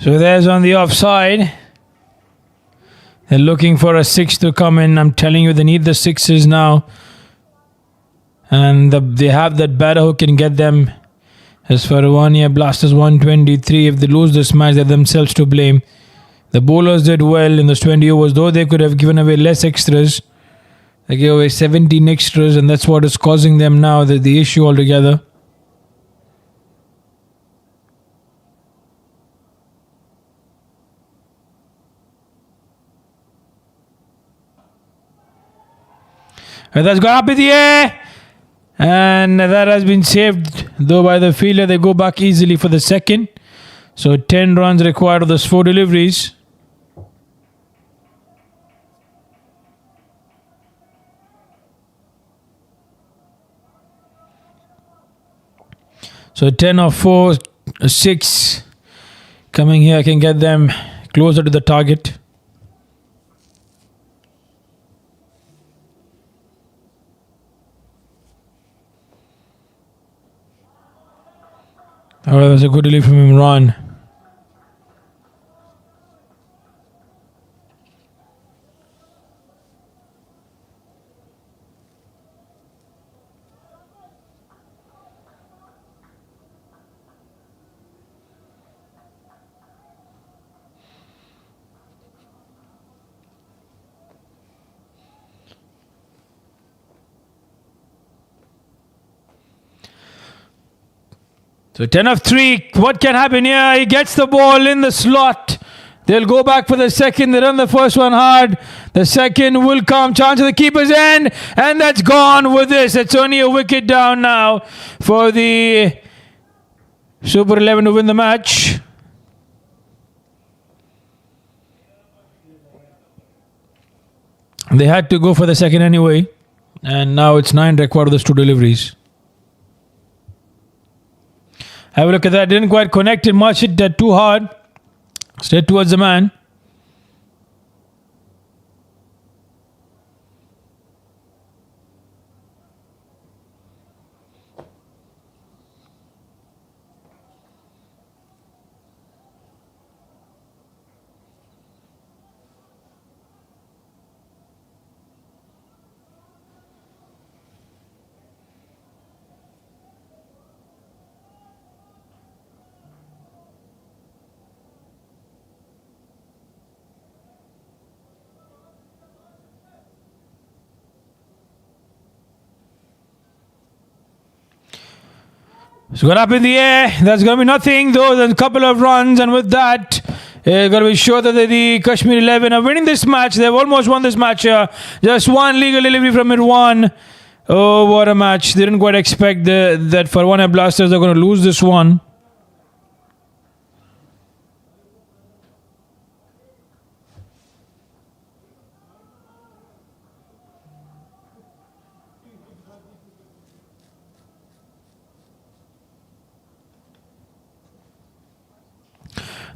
So there's on the offside. They're looking for a 6 to come in. I'm telling you, they need the 6s now. And they have that batter who can get them. As Farwania Blasters 123. If they lose this match, they're themselves to blame. The bowlers did well in those 20 overs, though they could have given away less extras. They gave away 17 extras, and that's what is causing them now, the issue altogether. And that's gone up in the air. And that has been saved, though, by the fielder. They go back easily for the second. So 10 runs required of those 4 deliveries. So 10 of 4, 6 coming here can get them closer to the target. Oh, that was a good relief from Imran. So 10 of 3. What can happen here? He gets the ball in the slot. They'll go back for the second. They run the first one hard. The second will come. Chance of the keeper's end. And that's gone with this. It's only a wicket down now for the Super 11 to win the match. They had to go for the second anyway. And now it's 9 record of those 2 deliveries. Have a look at that. Didn't quite connect it much. Hit that too hard. Straight towards the man. It's got up in the air. That's going to be nothing, though. There's a couple of runs, and with that, got to be sure that the Kashmir 11 are winning this match. They've almost won this match. Just one legal delivery from Irwan. Oh, what a match. They didn't quite expect that Farwania Blasters are going to lose this one.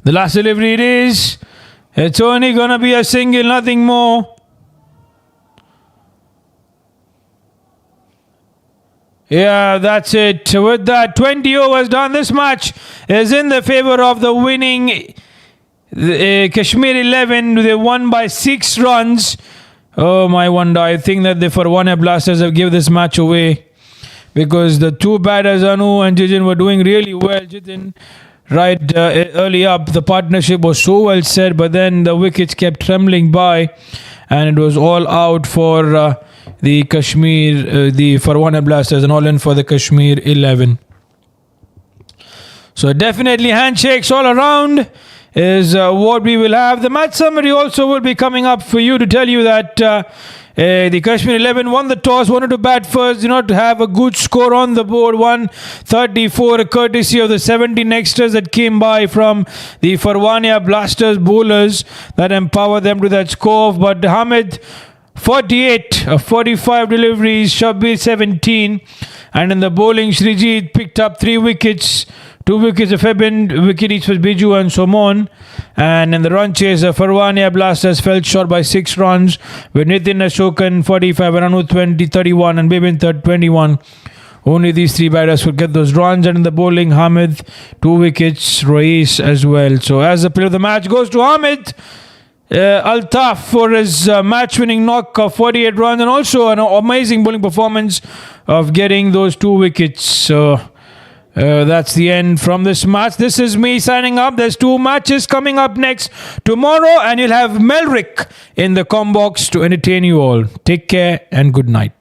The last delivery it is. It's only going to be a single, nothing more. Yeah, that's it. With that, 20 overs done. This match is in the favor of the winning Kashmir 11. They won by 6 runs. Oh my wonder. I think that the Farwania Blasters have given this match away. Because the 2 batters, Anu and Jitin, were doing really well. Jitin, right early up, the partnership was so well set, but then the wickets kept trembling by, and it was all out for the Kashmir, the Farwania Blasters, and all in for the Kashmir 11. So definitely handshakes all around is what we will have. The match summary also will be coming up for you to tell you that the Kashmir 11 won the toss, wanted to bat first, did not have a good score on the board, 134, courtesy of the 17 extras that came by from the Farwania Blasters bowlers that empowered them to that score. But Hamid, 48 of 45 deliveries, Shabir 17, and in the bowling, Srijit picked up 3 wickets. 2 wickets of Eben, wicket each was Biju and Somon. And in the run chase, Farwania Blasters fell short by 6 runs with Nitin Ashokan 45, Ranu 20, 31 and Bibin 21. Only these 3 batters could get those runs. And in the bowling, Hamid 2 wickets, Rais as well. So as the player of the match goes to Hamid Altaf for his match-winning knock of 48 runs, and also an amazing bowling performance of getting those 2 wickets. So that's the end from this match. This is me signing up. There's 2 matches coming up next tomorrow, and you'll have Melrick in the com box to entertain you all. Take care and good night.